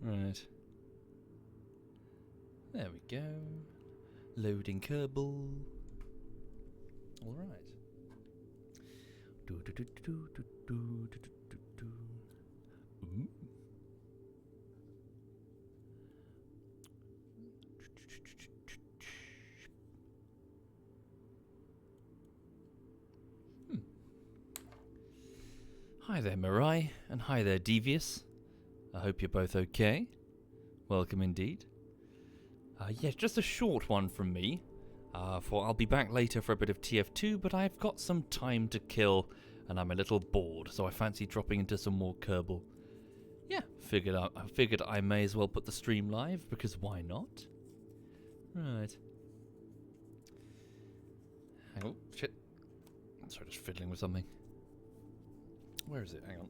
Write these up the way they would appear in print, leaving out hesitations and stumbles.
Right. There we go. Loading Kerbal. All right. Ooh. Hi there, Mirai, and hi there, Devious. I hope you're both okay. Welcome indeed. Yes, just a short one from me, for I'll be back later for a bit of TF2, but I've got some time to kill, and I'm a little bored, so I fancy dropping into some more Kerbal. Yeah, I figured I may as well put the stream live, because why not? Right. Hang on, shit. Sorry, just fiddling with something. Where is it? Hang on.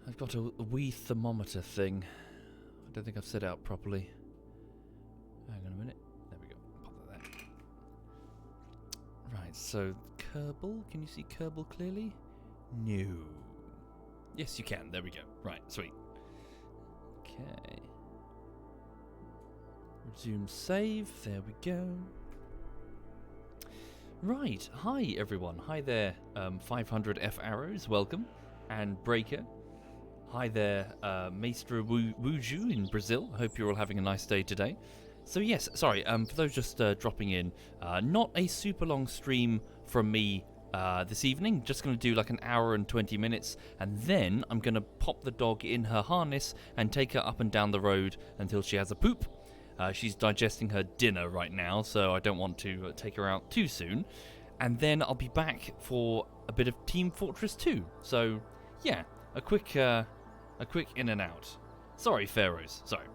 I've got a wee thermometer thing. I don't think I've set it out properly. Hang on a minute. There we go. Pop that there. Right, so Kerbal. Can you see Kerbal clearly? No. Yes, you can. There we go. Right, sweet. Okay. Resume save. There we go. Right. Hi, everyone. Hi there, 500F Arrows. Welcome. And Breaker. Hi there, Maestro Wuju in Brazil. I hope you're all having a nice day today. So yes, sorry, for those just dropping in, not a super long stream from me this evening. Just going to do like an hour and 20 minutes, and then I'm going to pop the dog in her harness and take her up and down the road until she has a poop. She's digesting her dinner right now, so I don't want to take her out too soon. And then I'll be back for a bit of Team Fortress 2. So yeah, a quick in and out. Sorry, Pharaohs. Sorry.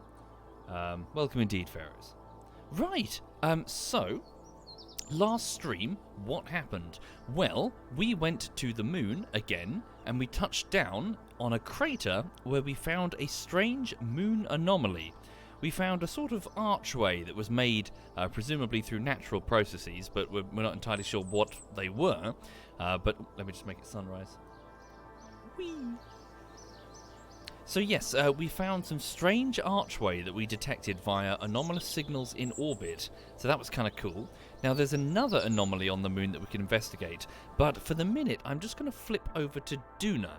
Welcome indeed, Pharaohs. Right. So, last stream, what happened? Well, we went to the moon again, and we touched down on a crater where we found a strange moon anomaly. We found a sort of archway that was made, presumably through natural processes, but we're not entirely sure what they were. But let me just make it sunrise. Whee! So yes, we found some strange archway that we detected via anomalous signals in orbit. So that was kind of cool. Now there's another anomaly on the moon that we can investigate. But for the minute, I'm just going to flip over to Duna.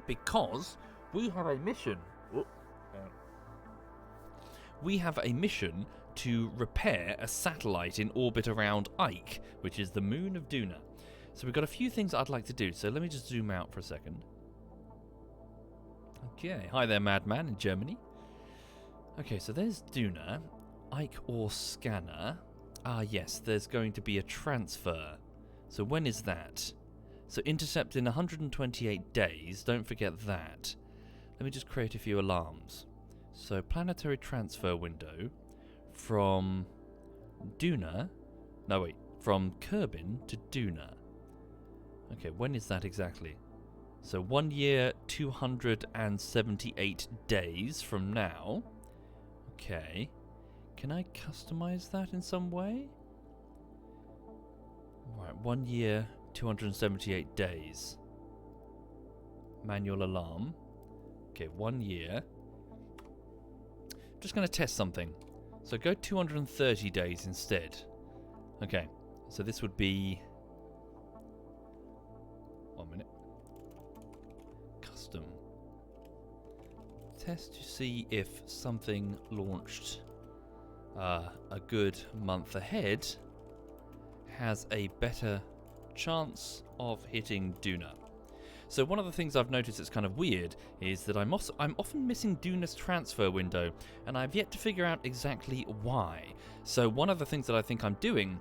Because we have a mission. We have a mission to repair a satellite in orbit around Ike, which is the moon of Duna. So we've got a few things I'd like to do. So let me just zoom out for a second. Okay, hi there, Madman in Germany. Okay, so there's Duna, Ike or Scanner. Ah, yes, there's going to be a transfer. So when is that? So intercept in 128 days, don't forget that. Let me just create a few alarms. So planetary transfer window from Duna, no wait, from Kerbin to Duna. Okay, when is that exactly? So 1 year, 278 days from now. Okay. Can I customize that in some way? Right, 1 year, 278 days. Manual alarm. Okay, 1 year. Just going to test something. So go 230 days instead. Okay, so this would be... 1 minute. Custom. Test to see if something launched a good month ahead has a better chance of hitting Duna. So one of the things I've noticed that's kind of weird is that I'm often missing Duna's transfer window, and I've yet to figure out exactly why. So one of the things that I think I'm doing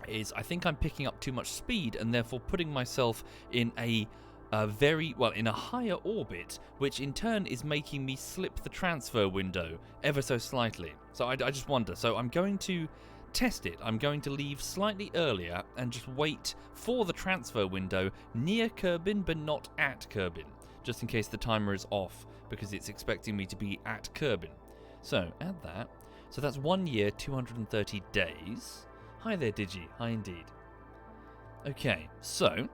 is I think I'm picking up too much speed and therefore putting myself in in a higher orbit, which in turn is making me slip the transfer window ever so slightly. So I just wonder. So I'm going to test it. I'm going to leave slightly earlier and just wait for the transfer window near Kerbin, but not at Kerbin, just in case the timer is off, because it's expecting me to be at Kerbin. So add that. So that's 1 year, 230 days. Hi there, Digi. Hi indeed. Okay, so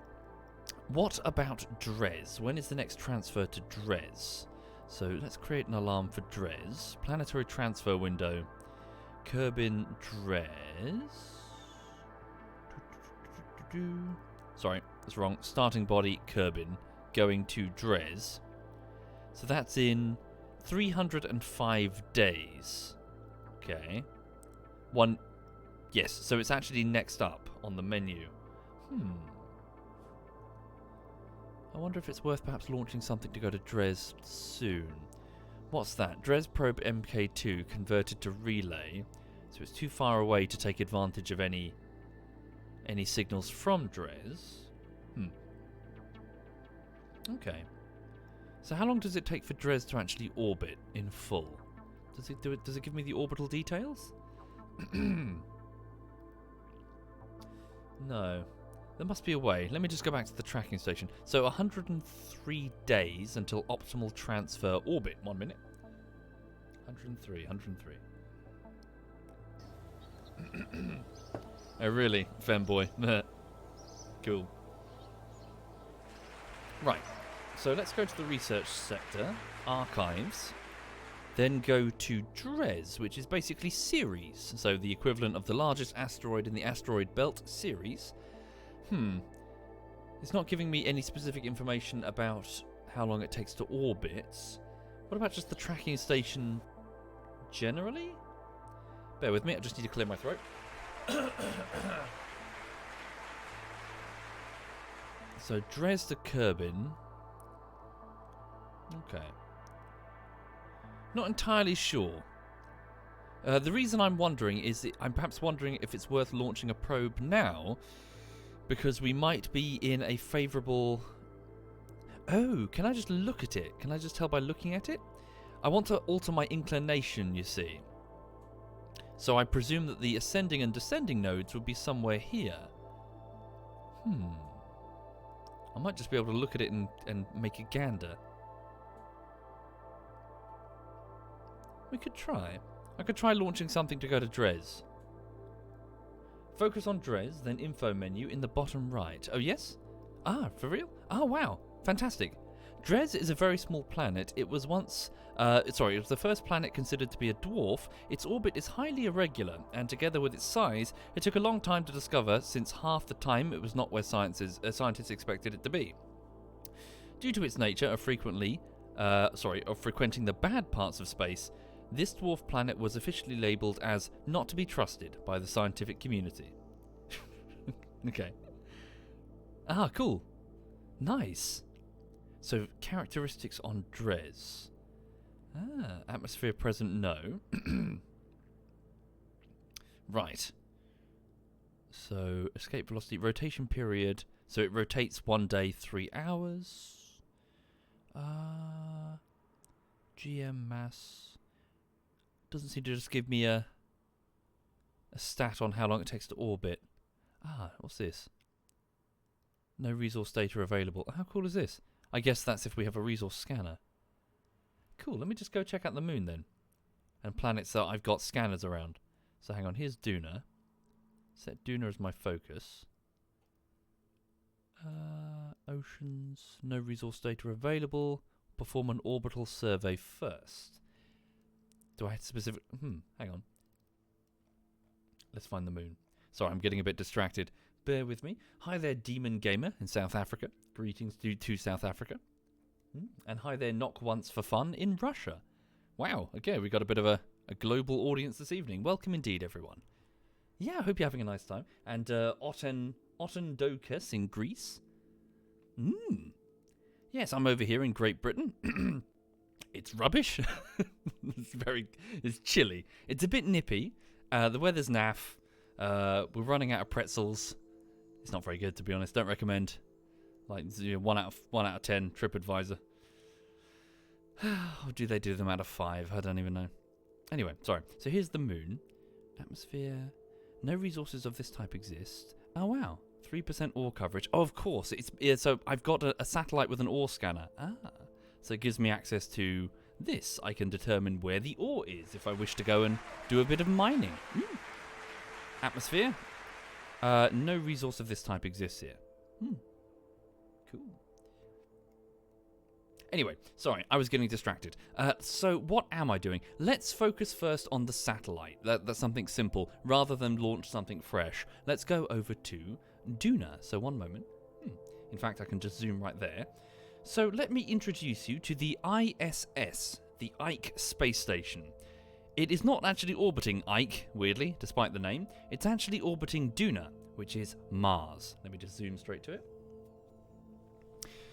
What about Dres? When is the next transfer to Dres? So let's create an alarm for Dres. Planetary transfer window. Kerbin Dres. Sorry, that's wrong. Starting body Kerbin. Going to Dres. So that's in 305 days. Okay. Yes, so it's actually next up on the menu. I wonder if it's worth perhaps launching something to go to Dres soon. What's that? Dres probe MK2 converted to relay. So it's too far away to take advantage of any signals from Dres. Okay. So how long does it take for Dres to actually orbit in full? Does it give me the orbital details? No. There must be a way. Let me just go back to the tracking station. So 103 days until optimal transfer orbit. 1 minute. 103. Oh, really? Femboy. Cool. Right. So let's go to the research sector. Archives. Then go to Dres, which is basically Ceres. So the equivalent of the largest asteroid in the asteroid belt, Ceres. It's not giving me any specific information about how long it takes to orbit. What about just the tracking station generally? Bear with me, I just need to clear my throat. So Dres to Kerbin. Okay. Not entirely sure. The reason I'm wondering is that I'm perhaps wondering if it's worth launching a probe now, because we might be in a favourable... Oh, can I just look at it? Can I just tell by looking at it? I want to alter my inclination, you see. So I presume that the ascending and descending nodes would be somewhere here. I might just be able to look at it and make a gander. We could try. I could try launching something to go to Dres. Focus on Dres, then info menu in the bottom right. Oh, yes? Ah, for real? Oh, wow. Fantastic. Dres is a very small planet. It was once... it was the first planet considered to be a dwarf. Its orbit is highly irregular, and together with its size, it took a long time to discover, since half the time it was not where scientists expected it to be. Due to its nature of frequenting the bad parts of space, this dwarf planet was officially labelled as not to be trusted by the scientific community. Okay. Ah, cool. Nice. So, characteristics on Dres. Ah, atmosphere present, no. Right. So, escape velocity, rotation period. So, it rotates 1 day, 3 hours. GM mass. Doesn't seem to just give me a stat on how long it takes to orbit. Ah, what's this? No resource data available. How cool is this? I guess that's if we have a resource scanner. Cool, let me just go check out the moon then. And planets that I've got scanners around. So hang on, here's Duna. Set Duna as my focus. Oceans, no resource data available. Perform an orbital survey first. Do I have specific... hang on. Let's find the moon. Sorry, I'm getting a bit distracted. Bear with me. Hi there, Demon Gamer in South Africa. Greetings to South Africa. And hi there, Knock Once for Fun in Russia. Wow, okay, we got a bit of a global audience this evening. Welcome indeed, everyone. Yeah, I hope you're having a nice time. And Otendokas in Greece. Yes, I'm over here in Great Britain. It's rubbish. It's chilly. It's a bit nippy. The weather's naff. We're running out of pretzels. It's not very good, to be honest. Don't recommend. Like 1 out of 10 TripAdvisor. Or do they do them out of 5? I don't even know. Anyway, sorry. So here's the moon. Atmosphere. No resources of this type exist. Oh wow. 3% ore coverage. Oh, of course. So I've got a satellite with an ore scanner. So it gives me access to this. I can determine where the ore is if I wish to go and do a bit of mining. Atmosphere. No resource of this type exists here. Anyway, sorry, I was getting distracted. So what am I doing? Let's focus first on the satellite. That's something simple. Rather than launch something fresh, let's go over to Duna. So one moment. In fact, I can just zoom right there. So let me introduce you to the ISS, the Ike space station. It is not actually orbiting Ike, weirdly, despite the name. It's actually orbiting Duna, which is Mars. Let me just zoom straight to it.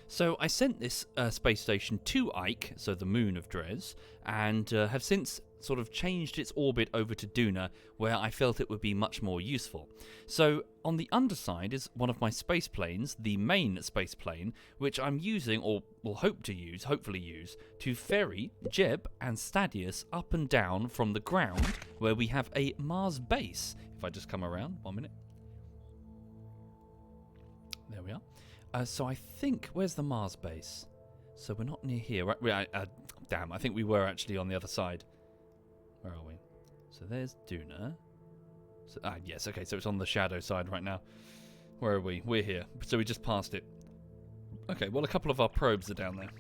So I sent this space station to Ike, so the moon of Dres, and have since sort of changed its orbit over to Duna, where I felt it would be much more useful. So on the underside is one of my space planes, the main space plane, which I'm using, or will hopefully use, to ferry Jeb and Stadius up and down from the ground, where we have a Mars base. If I just come around, 1 minute. There we are. So I think, where's the Mars base? So we're not near here, right? Damn, I think we were actually on the other side. Where are we? So there's Duna. So, yes, okay, so it's on the shadow side right now. Where are we? We're here. So we just passed it. Okay, well, a couple of our probes are down there.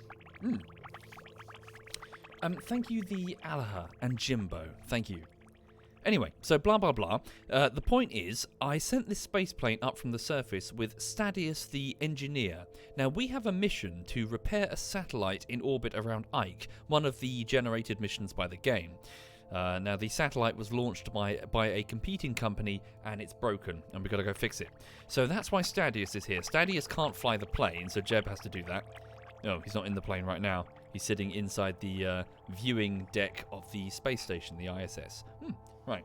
Thank you, the Alaha and Jimbo. Thank you. Anyway, so blah blah blah. The point is, I sent this space plane up from the surface with Stadius the engineer. Now, we have a mission to repair a satellite in orbit around Ike, one of the generated missions by the game. Now, the satellite was launched by a competing company, and it's broken, and we've got to go fix it. So that's why Stadius is here. Stadius can't fly the plane, so Jeb has to do that. No, he's not in the plane right now. He's sitting inside the viewing deck of the space station, the ISS. Right.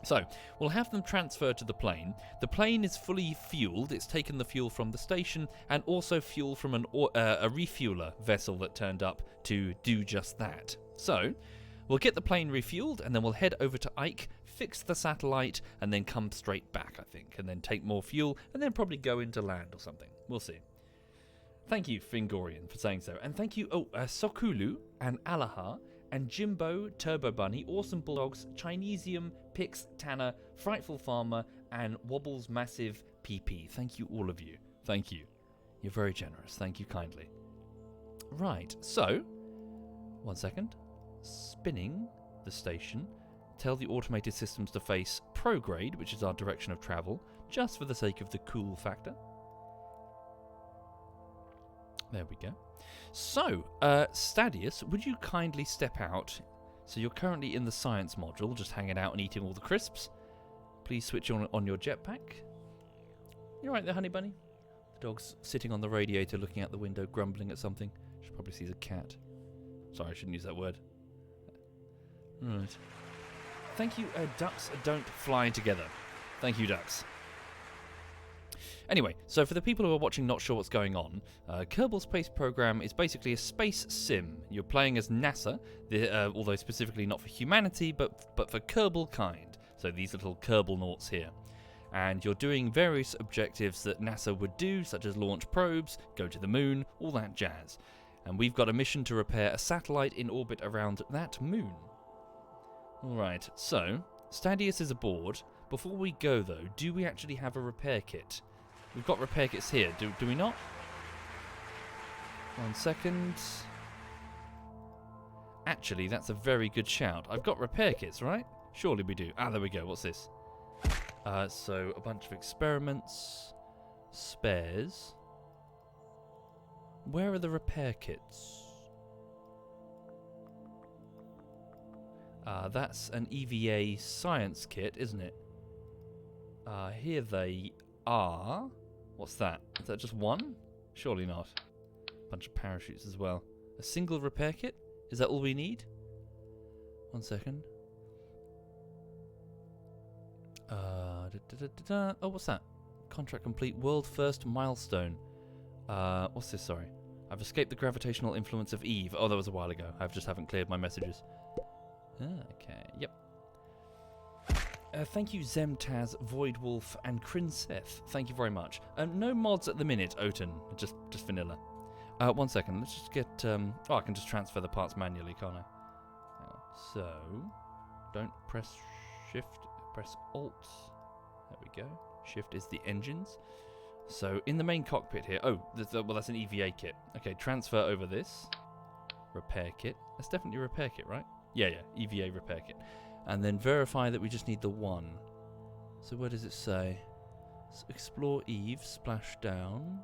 So, we'll have them transferred to the plane. The plane is fully fueled. It's taken the fuel from the station and also fuel from a refueler vessel that turned up to do just that. So, we'll get the plane refueled and then we'll head over to Ike, fix the satellite, and then come straight back, I think. And then take more fuel and then probably go into land or something. We'll see. Thank you, Fingorian, for saying so. And thank you, Sokulu and Alaha and Jimbo, Turbo Bunny, Awesome Bulldogs, Chinesium, Pix, Tanner, Frightful Farmer, and Wobbles Massive PP. Thank you, all of you. Thank you. You're very generous. Thank you kindly. Right, so, 1 second. Spinning the station. Tell the automated systems to face prograde, which is our direction of travel, just for the sake of the cool factor. There we go. So, Stadius, would you kindly step out? So you're currently in the science module, just hanging out and eating all the crisps. Please switch on your jetpack. You alright there, honey bunny? The dog's sitting on the radiator looking out the window, grumbling at something. She probably sees a cat. Sorry, I shouldn't use that word. Right. Thank you, ducks don't fly together. Thank you, ducks. Anyway, so for the people who are watching not sure what's going on, Kerbal Space Program is basically a space sim. You're playing as NASA, although specifically not for humanity, but for Kerbal kind. So these little Kerbal nauts here. And you're doing various objectives that NASA would do, such as launch probes, go to the moon, all that jazz. And we've got a mission to repair a satellite in orbit around that moon. Alright, so, Stadius is aboard. Before we go, though, do we actually have a repair kit? We've got repair kits here, do we not? 1 second. Actually, that's a very good shout. I've got repair kits, right? Surely we do. Ah, there we go. What's this? So, a bunch of experiments. Spares. Where are the repair kits? That's an EVA science kit, isn't it? Here they are. What's that? Is that just one? Surely not. Bunch of parachutes as well. A single repair kit? Is that all we need? 1 second. Oh, what's that? Contract complete. World first milestone. What's this? Sorry. I've escaped the gravitational influence of Eve. Oh, that was a while ago. I just haven't cleared my messages. Okay, yep. Thank you, Zemtaz, Voidwolf, and Krinseth. Thank you very much. No mods at the minute, Oten. Just vanilla. 1 second. Let's just get... I can just transfer the parts manually, can't I? So, don't press Shift. Press Alt. There we go. Shift is the engines. So in the main cockpit here, well, that's an EVA kit. Okay, transfer over this. Repair kit. That's definitely a repair kit, right? Yeah, EVA repair kit. And then verify that we just need the one. So where does it say? Explore Eve, splash down.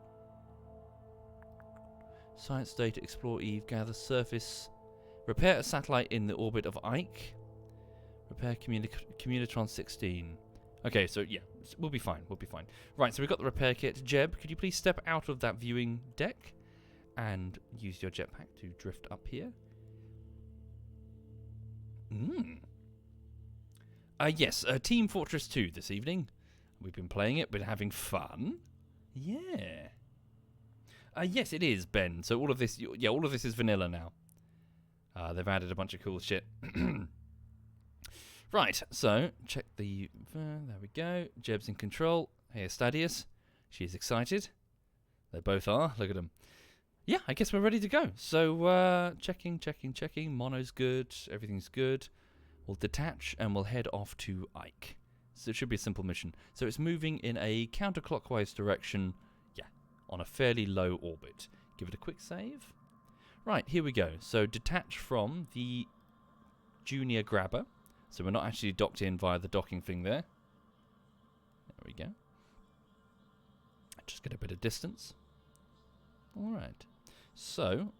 Science data, explore Eve, gather surface. Repair a satellite in the orbit of Ike. Repair Communitron 16. Okay, so yeah, we'll be fine, Right, so we've got the repair kit. Jeb, could you please step out of that viewing deck and use your jetpack to drift up here? Yes, Team Fortress 2 this evening. We've been playing it, been having fun. Yeah. Yes, it is, Ben. So all of this, all of this is vanilla now. They've added a bunch of cool shit. Right, so check the... there we go. Jeb's in control. Here's Stadius. She's excited. They both are. Look at them. Yeah, I guess we're ready to go. So, checking. Mono's good. Everything's good. We'll detach and we'll head off to Ike. So it should be a simple mission. So it's moving in a counterclockwise direction, on a fairly low orbit. Give it a quick save. Right, here we go. So detach from the junior grabber. So we're not actually docked in via the docking thing there. There we go. Just get a bit of distance. Alright. So,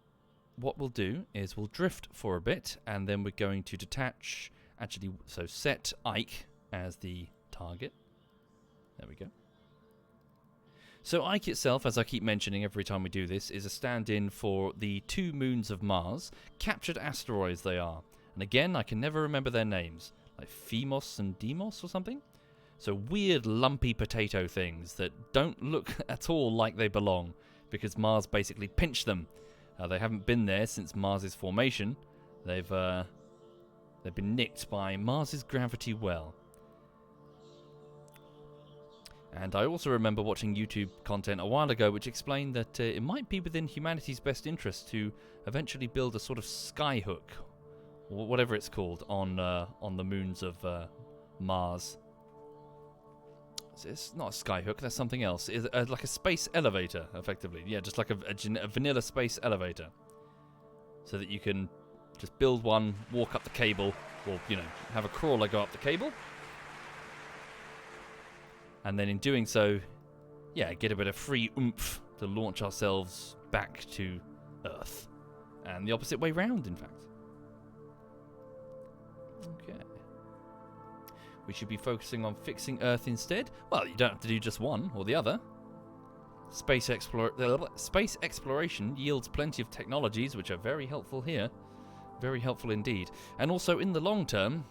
what we'll do is we'll drift for a bit, and then we're going to detach, so set Ike as the target. There we go. So Ike itself, as I keep mentioning every time we do this, is a stand-in for the 2 moons of Mars. Captured asteroids they are. And again, I can never remember their names. Like Phemos and Deimos or something? So weird lumpy potato things that don't look at all like they belong, because Mars basically pinched them. They haven't been there since Mars's formation. They've been nicked by Mars's gravity well. And I also remember watching YouTube content a while ago which explained that it might be within humanity's best interest to eventually build a sort of skyhook, or whatever it's called, on the moons of Mars. It's not a skyhook, that's something else. It's like a space elevator, effectively. Yeah, just like a vanilla space elevator. So that you can just build one, walk up the cable, or, have a crawler go up the cable. And then in doing so, get a bit of free oomph to launch ourselves back to Earth. And the opposite way round, in fact. Okay. We should be focusing on fixing Earth instead. Well, you don't have to do just one or the other. Space exploration yields plenty of technologies which are very helpful here. Very helpful indeed. And also in the long term...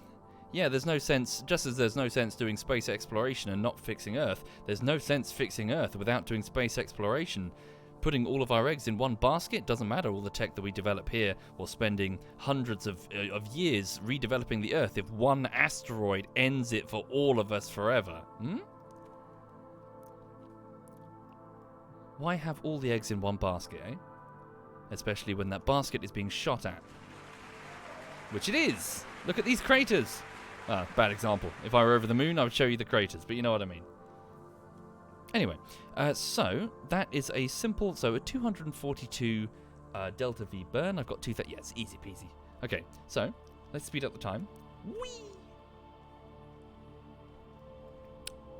there's no sense, just as there's no sense doing space exploration and not fixing Earth, there's no sense fixing Earth without doing space exploration. Putting all of our eggs in one basket doesn't matter all the tech that we develop here, or spending hundreds of years redeveloping the Earth if one asteroid ends it for all of us forever. Why have all the eggs in one basket, eh? Especially when that basket is being shot at. Which it is! Look at these craters! Bad example. If I were over the moon, I would show you the craters, but you know what I mean. Anyway, so that is a simple, a 242 delta V burn. I've got it's easy peasy. Okay, so let's speed up the time. Whee!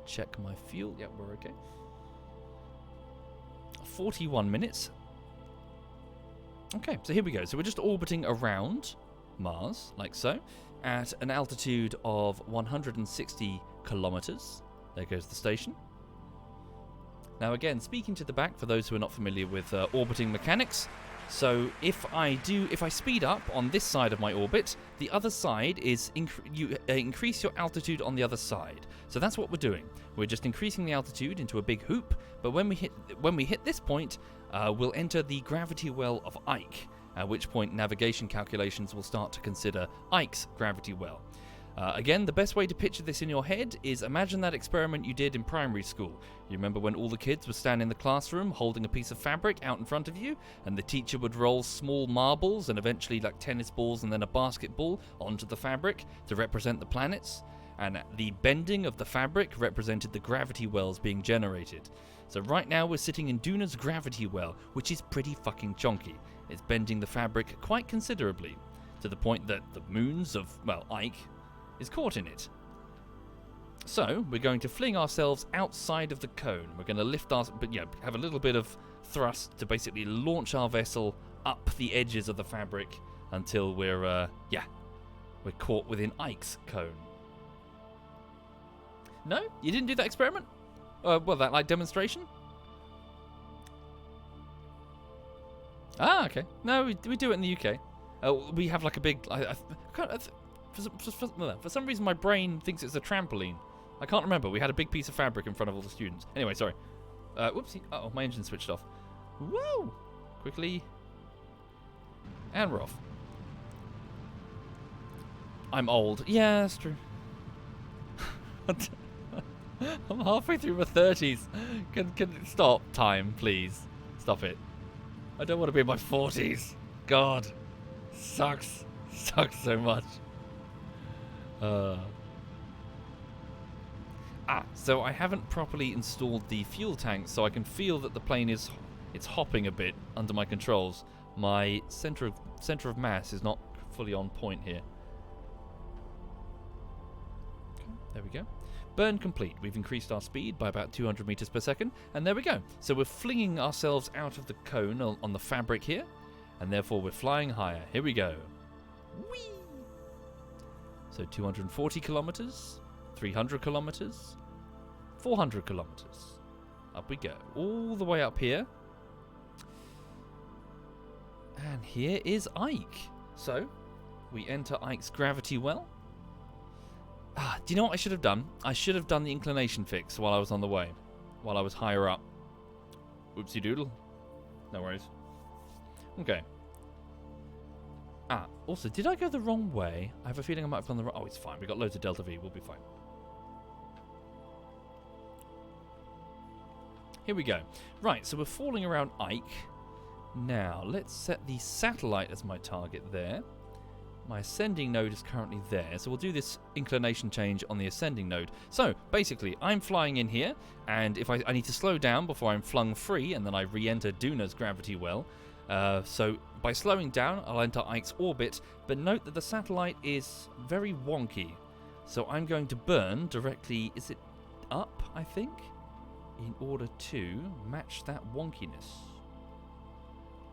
Check my fuel. Yep, we're okay. 41 minutes. Okay, so here we go. So we're just orbiting around Mars, like so, at an altitude of 160 kilometers. There goes the station. Now again, speaking to the back, for those who are not familiar with orbiting mechanics, so if I speed up on this side of my orbit, the other side is you increase your altitude on the other side. So that's what we're doing. We're just increasing the altitude into a big hoop, but when we hit this point, we'll enter the gravity well of Ike, at which point navigation calculations will start to consider Ike's gravity well. Again, the best way to picture this in your head is imagine that experiment you did in primary school. You remember when all the kids were standing in the classroom holding a piece of fabric out in front of you, and the teacher would roll small marbles and eventually like tennis balls and then a basketball onto the fabric to represent the planets? and the bending of the fabric represented the gravity wells being generated. So right now we're sitting in Duna's gravity well, which is pretty fucking chonky. It's bending the fabric quite considerably, to the point that the moons of, well, Ike is caught in it. So we're going to fling ourselves outside of the cone. We're going to lift our, but yeah, have a little bit of thrust to basically launch our vessel up the edges of the fabric until we're caught within Ike's cone. No? You didn't do that experiment? That like demonstration? Ah, okay. No, we do it in the UK. We have like a big... For some reason my brain thinks it's a trampoline. I can't remember. We had a big piece of fabric in front of all the students. Anyway, sorry. Whoopsie. Uh-oh, my engine switched off. Woo! Quickly. And we're off. I'm old. Yeah, that's true. I'm halfway through my 30s. Can stop time, please? Stop it. I don't want to be in my 40s. God. Sucks. Sucks so much. So I haven't properly installed the fuel tank, so I can feel that the plane it's hopping a bit under my controls. My center of mass is not fully on point here. Okay, there we go. Burn complete. We've increased our speed by about 200 meters per second, and there we go. So we're flinging ourselves out of the cone on the fabric here, and therefore we're flying higher. Here we go. Whee! So 240 kilometers, 300 kilometers, 400 kilometers. Up we go. All the way up here. And here is Ike. So, we enter Ike's gravity well. Do you know what I should have done? I should have done the inclination fix while I was on the way. While I was higher up. Whoopsie doodle. No worries. Okay. Also, did I go the wrong way? I have a feeling I might have gone the wrong... Oh, it's fine. We got loads of Delta V. We'll be fine. Here we go. Right, so we're falling around Ike. Now, let's set the satellite as my target there. My ascending node is currently there, so we'll do this inclination change on the ascending node. So, basically, I'm flying in here, and if I need to slow down before I'm flung free, and then I re-enter Duna's gravity well. So, by slowing down, I'll enter Ike's orbit, but note that the satellite is very wonky. So I'm going to burn directly, is it up, I think? In order to match that wonkiness.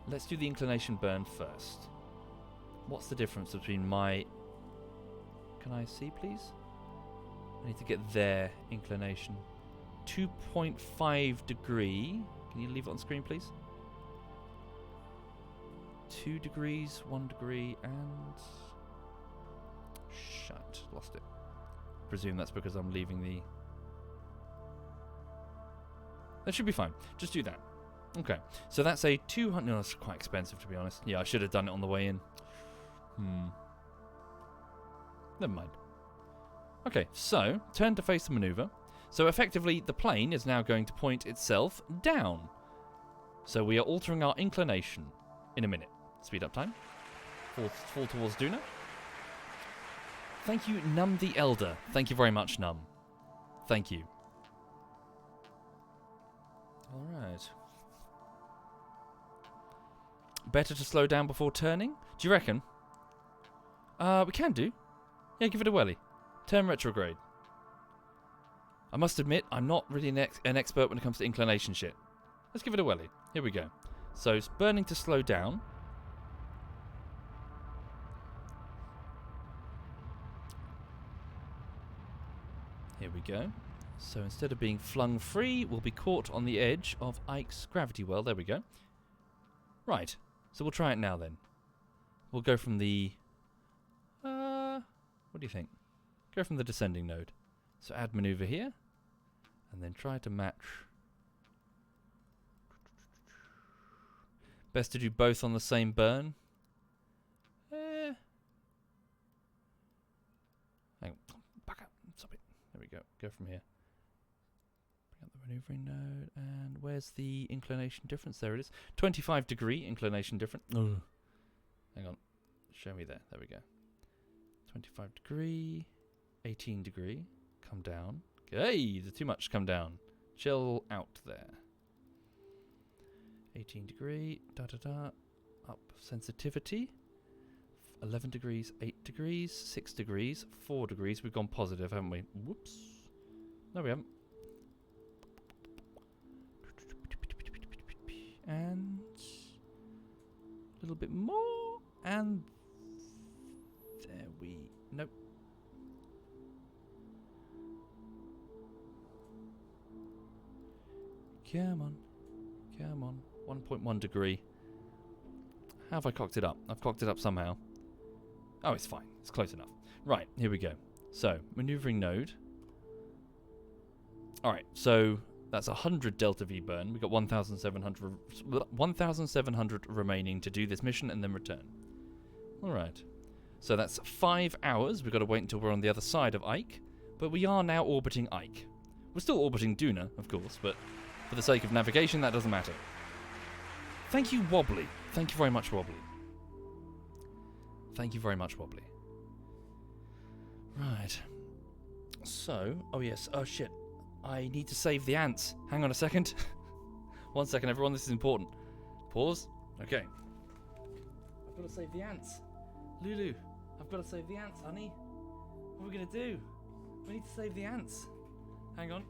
Let's do the inclination burn first. What's the difference between my... Can I see, please? I need to get their inclination. 2.5 degree. Can you leave it on screen, please? 2 degrees, 1 degree, and... Shut. Lost it. Presume that's because I'm leaving the... That should be fine. Just do that. Okay. So that's a 200... No, that's quite expensive, to be honest. Yeah, I should have done it on the way in. Never mind. Okay, so, turn to face the maneuver. So effectively, the plane is now going to point itself down. So we are altering our inclination in a minute. Speed up time. Fall towards Duna. Thank you, Num the Elder. Thank you very much, Num. Thank you. Alright. Better to slow down before turning? Do you reckon? We can do. Yeah, give it a welly. Turn retrograde. I must admit, I'm not really an expert when it comes to inclination shit. Let's give it a welly. Here we go. So, it's burning to slow down. Here we go. So, instead of being flung free, we'll be caught on the edge of Ike's gravity well. There we go. Right. So, we'll try it now then. We'll go from the... what do you think? Go from the descending node. So add maneuver here. And then try to match. Best to do both on the same burn. Hang on. Back up. Stop it. There we go. Go from here. Bring up the maneuvering node. And where's the inclination difference? There it is. 25 degree inclination difference. Hang on. Show me there. There we go. 25 degree, 18 degree. Come down. Hey, there's too much. Come down. Chill out there. 18 degree. Da-da-da. Up sensitivity. 11 degrees, 8 degrees, 6 degrees, 4 degrees. We've gone positive, haven't we? Whoops. No, we haven't. And a little bit more. And there we... Nope. Come on. Come on. 1.1 degree. How have I cocked it up? I've cocked it up somehow. Oh, it's fine. It's close enough. Right, here we go. So, maneuvering node. Alright, so that's 100 delta V burn. We've got 1,700 remaining to do this mission and then return. Alright. So that's 5 hours. We've got to wait until we're on the other side of Ike. But we are now orbiting Ike. We're still orbiting Duna, of course, but for the sake of navigation, that doesn't matter. Thank you, Wobbly. Thank you very much, Wobbly. Thank you very much, Wobbly. Right. So, oh yes, oh shit. I need to save the ants. Hang on a second. 1 second, everyone, this is important. Pause. Okay. I've got to save the ants. Lulu, I've got to save the ants, honey. What are we going to do? We need to save the ants. Hang on.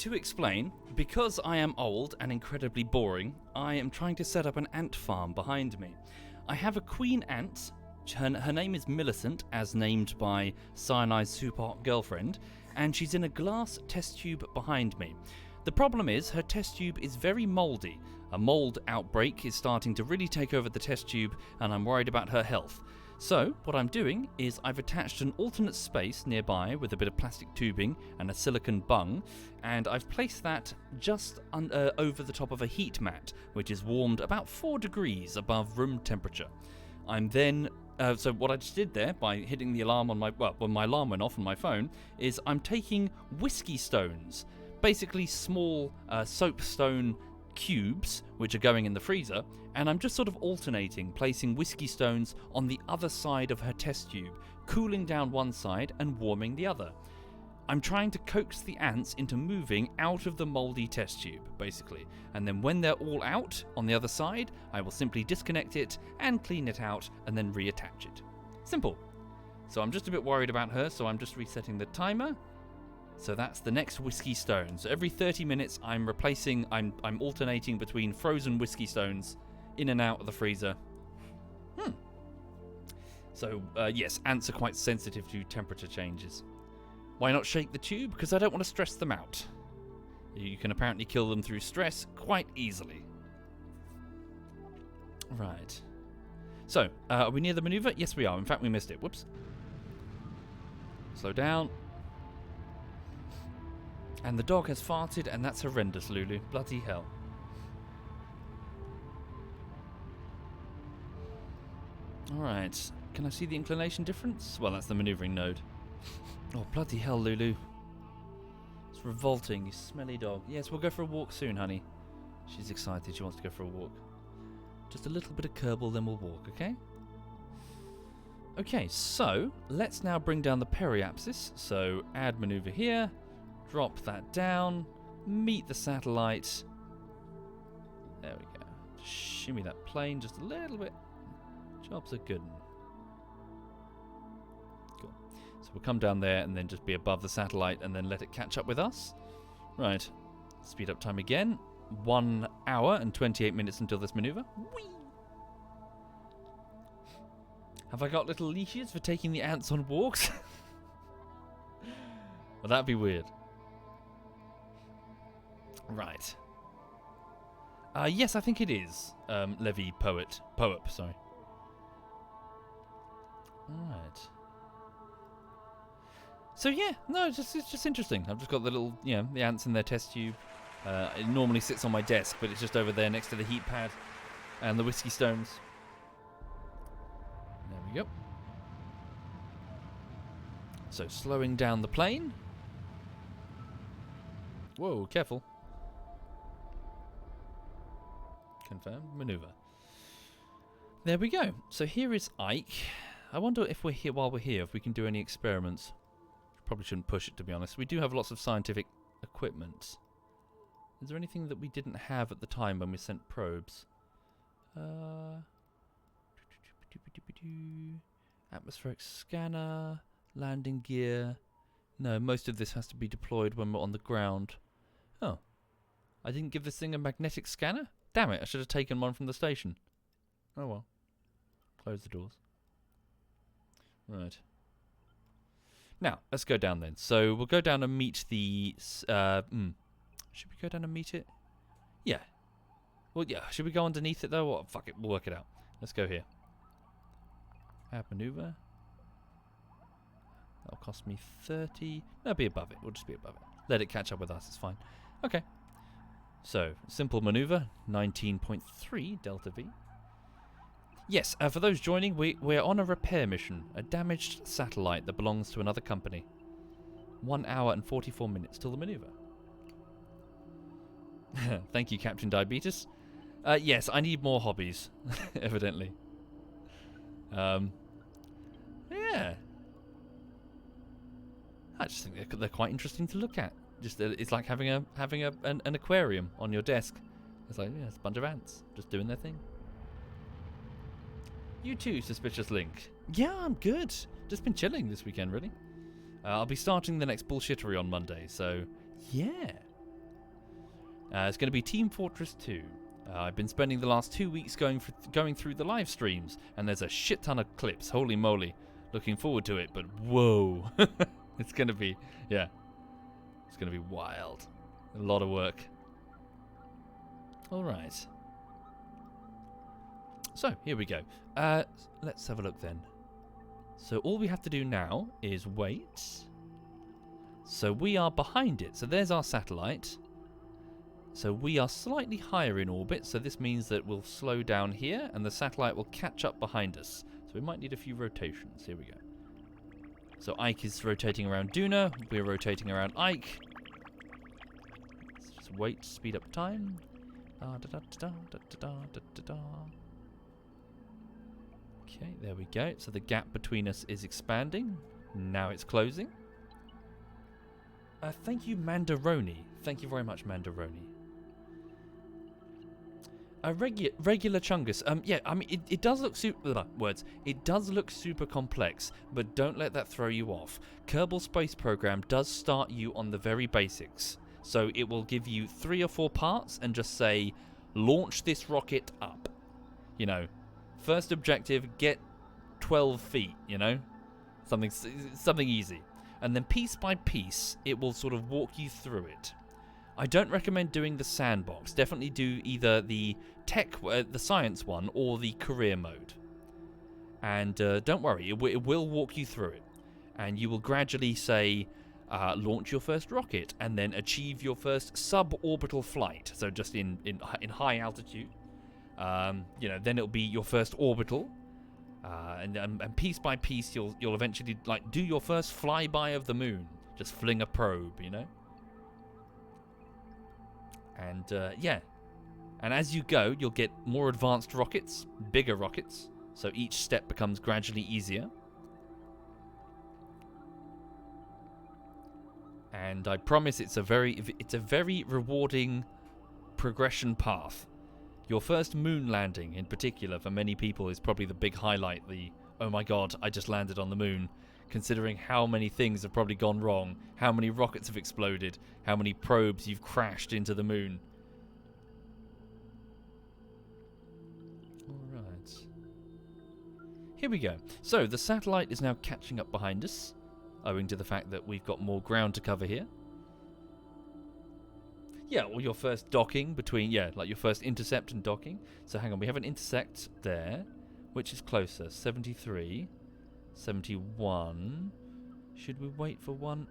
To explain, because I am old and incredibly boring, I am trying to set up an ant farm behind me. I have a queen ant. Her name is Millicent, as named by Cyanide's super hot girlfriend, and she's in a glass test tube behind me. The problem is, her test tube is very mouldy. A mould outbreak is starting to really take over the test tube, and I'm worried about her health. So, what I'm doing is I've attached an alternate space nearby with a bit of plastic tubing and a silicon bung, and I've placed that just over the top of a heat mat, which is warmed about 4 degrees above room temperature. I'm then... so what I just did there, by hitting the alarm on my... Well, when my alarm went off on my phone, is I'm taking whiskey stones, basically small soapstone cubes, which are going in the freezer, and I'm just sort of alternating, placing whiskey stones on the other side of her test tube, cooling down one side and warming the other. I'm trying to coax the ants into moving out of the mouldy test tube, basically, and then when they're all out on the other side, I will simply disconnect it and clean it out and then reattach it. Simple. So I'm just a bit worried about her, so I'm just resetting the timer. So that's the next whiskey stone. So every 30 minutes I'm alternating between frozen whiskey stones in and out of the freezer. So yes, ants are quite sensitive to temperature changes. Why not shake the tube? Because I don't want to stress them out. You can apparently kill them through stress quite easily. Right. So, are we near the maneuver? Yes, we are. In fact, we missed it. Whoops. Slow down. And the dog has farted, and that's horrendous, Lulu. Bloody hell. Alright. Can I see the inclination difference? Well, that's the maneuvering node. Oh, bloody hell, Lulu. It's revolting, you smelly dog. Yes, we'll go for a walk soon, honey. She's excited. She wants to go for a walk. Just a little bit of Kerbal, then we'll walk, okay? Okay, so let's now bring down the periapsis. So add maneuver here. Drop that down. Meet the satellite. There we go. Just shimmy that plane just a little bit. Job's a good one. Cool. So we'll come down there and then just be above the satellite and then let it catch up with us. Right. Speed up time again. 1 hour and 28 minutes until this maneuver. Whee! Have I got little leashes for taking the ants on walks? Well, that'd be weird. Right. Yes, I think it is. Levy Poet. Poep, sorry. Alright. So yeah, no, it's just interesting. I've just got the little, the ants in their test tube. It normally sits on my desk, but it's just over there next to the heat pad and the whiskey stones. There we go. So slowing down the plane. Whoa, careful. Confirm maneuver. There we go. So here is Ike. I wonder if we're here while we're here, if we can do any experiments. Probably shouldn't push it, to be honest. We do have lots of scientific equipment. Is there anything that we didn't have at the time when we sent probes? Atmospheric scanner, landing gear. No, most of this has to be deployed when we're on the ground. Oh. I didn't give this thing a magnetic scanner? Damn it, I should have taken one from the station. Oh well. Close the doors. Right. Now, let's go down then. So, we'll go down and meet the... should we go down and meet it? Yeah. Well, yeah. Should we go underneath it, though? Or, fuck it, we'll work it out. Let's go here. Add maneuver. That'll cost me 30. No, be above it. We'll just be above it. Let it catch up with us. It's fine. Okay. So, simple maneuver. 19.3 Delta V. Yes, for those joining, we're on a repair mission. A damaged satellite that belongs to another company. 1 hour and 44 minutes till the maneuver. Thank you, Captain Diabetes. Yes, I need more hobbies, evidently. Yeah. I just think they're quite interesting to look at. Just it's like having an aquarium on your desk. It's like, yeah, it's a bunch of ants just doing their thing. You too, Suspicious Link. Yeah, I'm good. Just been chilling this weekend, really. I'll be starting the next bullshittery on Monday, so yeah. It's going to be Team Fortress 2. I've been spending the last 2 weeks going through the live streams, and there's a shit ton of clips. Holy moly. Looking forward to it, but whoa. It's going to be, yeah. It's going to be wild. A lot of work. All right. So, here we go. Let's have a look then. So, all we have to do now is wait. So, we are behind it. So, there's our satellite. So, we are slightly higher in orbit. So, this means that we'll slow down here and the satellite will catch up behind us. So, we might need a few rotations. Here we go. So, Ike is rotating around Duna. We're rotating around Ike. Let's just wait, speed up time. Okay, there we go. So the gap between us is expanding. Now it's closing. Thank you, Mandaroni. Thank you very much, Mandaroni. Regular Chungus. Yeah, I mean, it does look It does look super complex, but don't let that throw you off. Kerbal Space Program does start you on the very basics. So it will give you 3 or 4 parts and just say, launch this rocket up. You know, first objective, get 12 feet, you know? Something easy. And then piece by piece, it will sort of walk you through it. I don't recommend doing the sandbox. Definitely do either the the science one, or the career mode. And don't worry, it will walk you through it. And you will gradually say, launch your first rocket, and then achieve your first suborbital flight. So just in high altitude. You know, then it'll be your first orbital. And piece by piece, you'll eventually like do your first flyby of the moon. Just fling a probe, you know. And yeah, and as you go, you'll get more advanced rockets, bigger rockets. So each step becomes gradually easier. And I promise it's a very rewarding progression path. Your first moon landing, in particular, for many people, is probably the big highlight. The, oh my god, I just landed on the moon. Considering how many things have probably gone wrong, how many rockets have exploded, how many probes you've crashed into the moon. Alright. Here we go. So, the satellite is now catching up behind us, owing to the fact that we've got more ground to cover here. Yeah, or your first docking between, yeah, like your first intercept and docking. So hang on, we have an intersect there. Which is closer? 73, 71. Should we wait for one?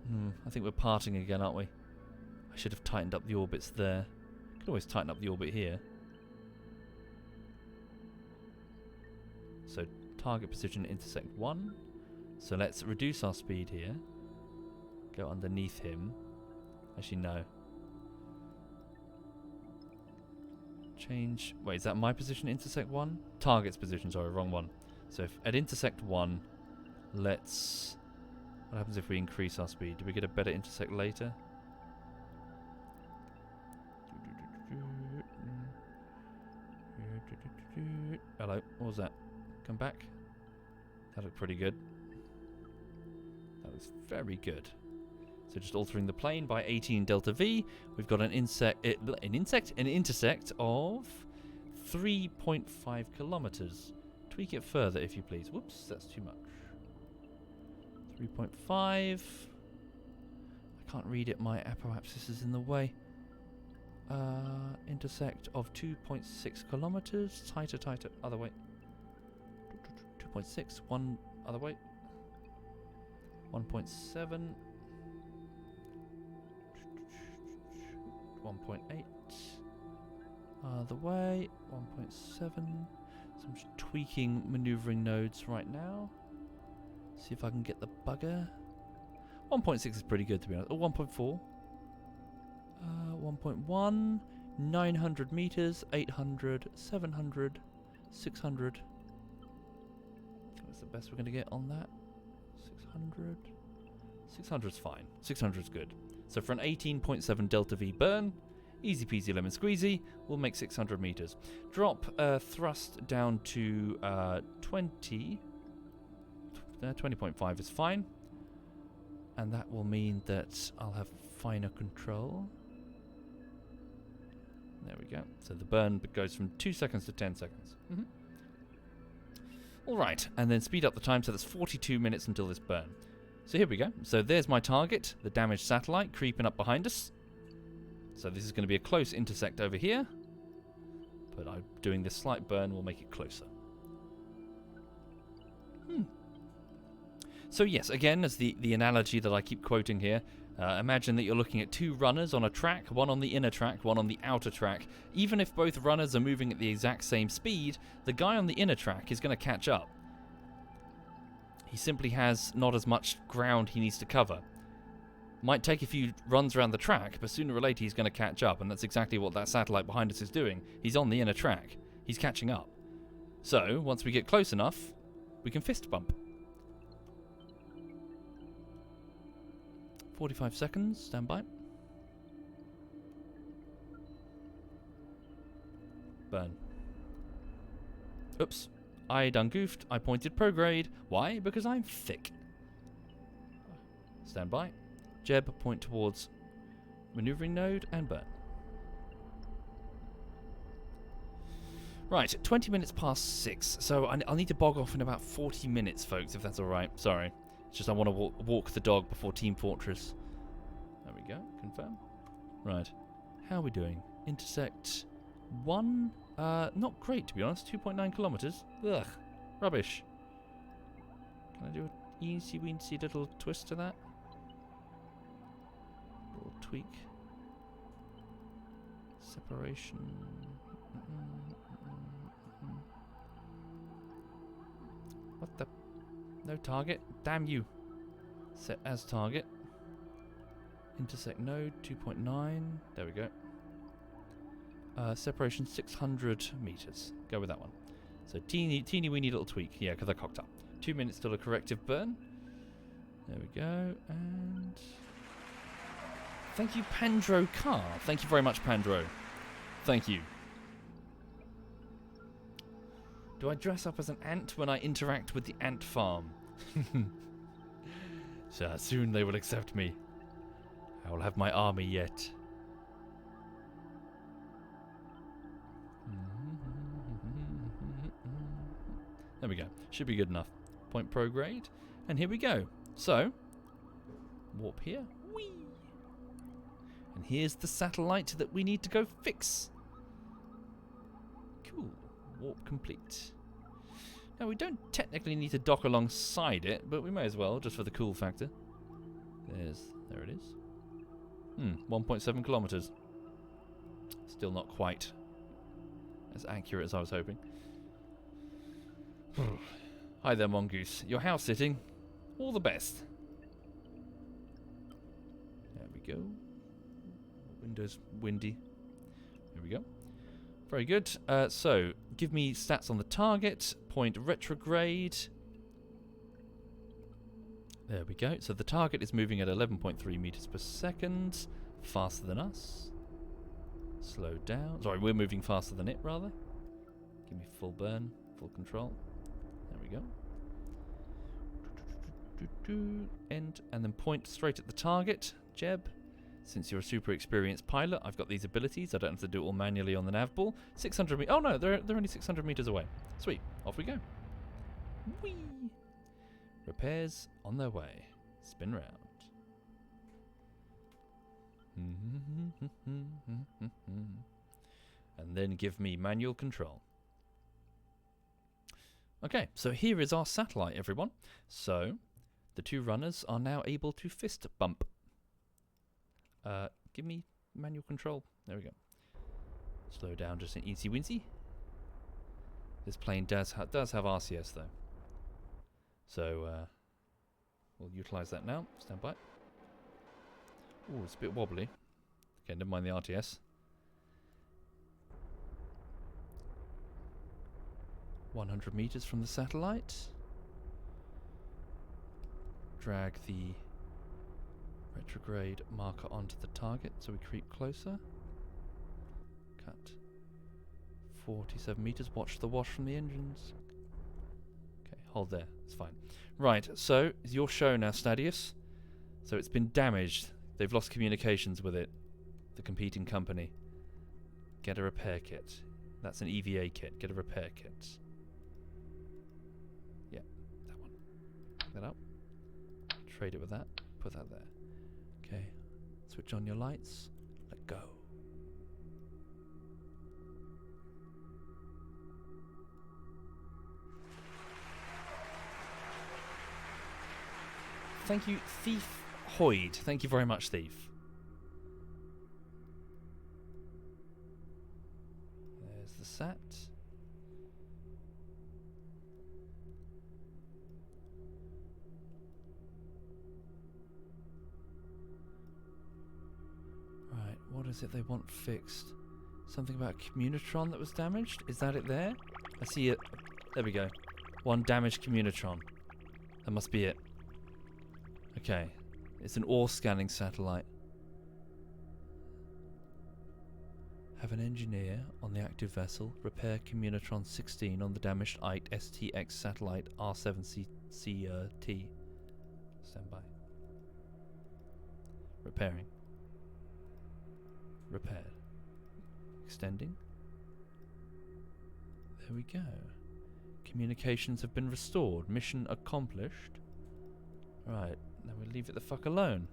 I think we're parting again, aren't we? I should have tightened up the orbits there. Could always tighten up the orbit here. So target position intersect 1. So let's reduce our speed here. Go underneath him. Actually, no. Change. Wait, is that my position intersect 1? Target's position, sorry, wrong one. So if at intersect 1, let's... What happens if we increase our speed? Do we get a better intersect later? Hello, what was that? Come back. That looked pretty good. That was very good. So just altering the plane by 18 delta V. We've got an intersect of 3.5 kilometers. Tweak it further if you please. Whoops, that's too much. 3.5. I can't read it. My apoapsis is in the way. Intersect of 2.6 kilometers. Tighter, tighter. Other way. 2.6. One other way. 1.7. 1.8. Other way. 1.7. So I'm just tweaking maneuvering nodes right now. See if I can get the bugger. 1.6 is pretty good, to be honest. Oh, 1.4. 1.1. 900 meters. 800. 700. 600. That's the best we're going to get on that. 600. 600 is fine. 600 is good. So for an 18.7 delta V burn, easy peasy lemon squeezy, we'll make 600 meters. Drop thrust down to 20. 20.5 is fine. And that will mean that I'll have finer control. There we go. So the burn goes from 2 seconds to 10 seconds. Alright, and then speed up the time so that's 42 minutes until this burn. So here we go. So there's my target, the damaged satellite creeping up behind us. So this is going to be a close intersect over here. But I'm doing this slight burn will make it closer. So yes, again, as the analogy that I keep quoting here, imagine that you're looking at two runners on a track, one on the inner track, one on the outer track. Even if both runners are moving at the exact same speed, the guy on the inner track is going to catch up. He simply has not as much ground he needs to cover. Might take a few runs around the track, but sooner or later he's going to catch up, and that's exactly what that satellite behind us is doing. He's on the inner track. He's catching up. So, once we get close enough, we can fist bump. 45 seconds, stand by. Burn. Oops. I done goofed. I pointed prograde. Why? Because I'm thick. Stand by. Jeb, point towards maneuvering node and burn. Right, 20 minutes past 6. So I'll need to bog off in about 40 minutes, folks, if that's alright. Sorry. It's just I want to walk the dog before Team Fortress. There we go. Confirm. Right. How are we doing? Intersect 1. Not great, to be honest. 2.9 kilometers. Ugh. Rubbish. Can I do an eensy-weensy little twist to that? Little tweak. Separation. What the... No target. Damn you. Set as target. Intersect node 2.9. There we go. Separation 600 meters. Go with that one. So teeny weeny little tweak. Yeah, because I cocked up. 2 minutes till a corrective burn. There we go. And thank you, Pandro Car. Thank you very much, Pandro. Thank you. Do I dress up as an ant when I interact with the ant farm? So soon they will accept me. I will have my army yet. There we go. Should be good enough. Point prograde. And here we go. So, warp here. Whee! And here's the satellite that we need to go fix. Cool. Warp complete. Now, we don't technically need to dock alongside it, but we may as well, just for the cool factor. There it is. 1.7 kilometers. Still not quite as accurate as I was hoping. Hi there, Mongoose. You're house sitting. All the best. There we go. Window's windy. There we go. Very good. So, give me stats on the target. Point retrograde. There we go. So the target is moving at 11.3 meters per second. Faster than us. Slow down. Sorry, we're moving faster than it, rather. Give me full burn. Full control. There we go. End. And then point straight at the target. Jeb. Since you're a super experienced pilot, I've got these abilities. I don't have to do it all manually on the nav ball. 600 meters. Oh no, they're only 600 meters away. Sweet. Off we go. Whee! Repairs on their way. Spin round. And then give me manual control. Okay, so here is our satellite, everyone. So, the two runners are now able to fist bump. Give me manual control. There we go. Slow down just an easy wincy. This plane does have RCS though. So, we'll utilise that now. Stand by. Oh, it's a bit wobbly. Okay, never mind the RTS. 100 meters from the satellite. Drag the retrograde marker onto the target so we creep closer. Cut. 47 meters. Watch the wash from the engines. Okay, hold there. It's fine. Right, so it's your show now, Stadius. So it's been damaged. They've lost communications with it. The competing company. Get a repair kit. That's an EVA kit. Get a repair kit. Yeah, that one. Pick that up. Trade it with that. Put that there. Okay. Switch on your lights. Let go. Thank you, Thief Hoyd. Thank you very much, Thief. There's the sat. Right, what is it they want fixed? Something about a communitron that was damaged? Is that it there? I see it. There we go. One damaged communitron. That must be it. Okay. It's an ore scanning satellite. Have an engineer on the active vessel repair communitron 16 on the damaged ITE STX satellite R7CT. Stand by. Repairing. Repaired. Extending. There we go. Communications have been restored. Mission accomplished. Right, now we'll leave it the fuck alone.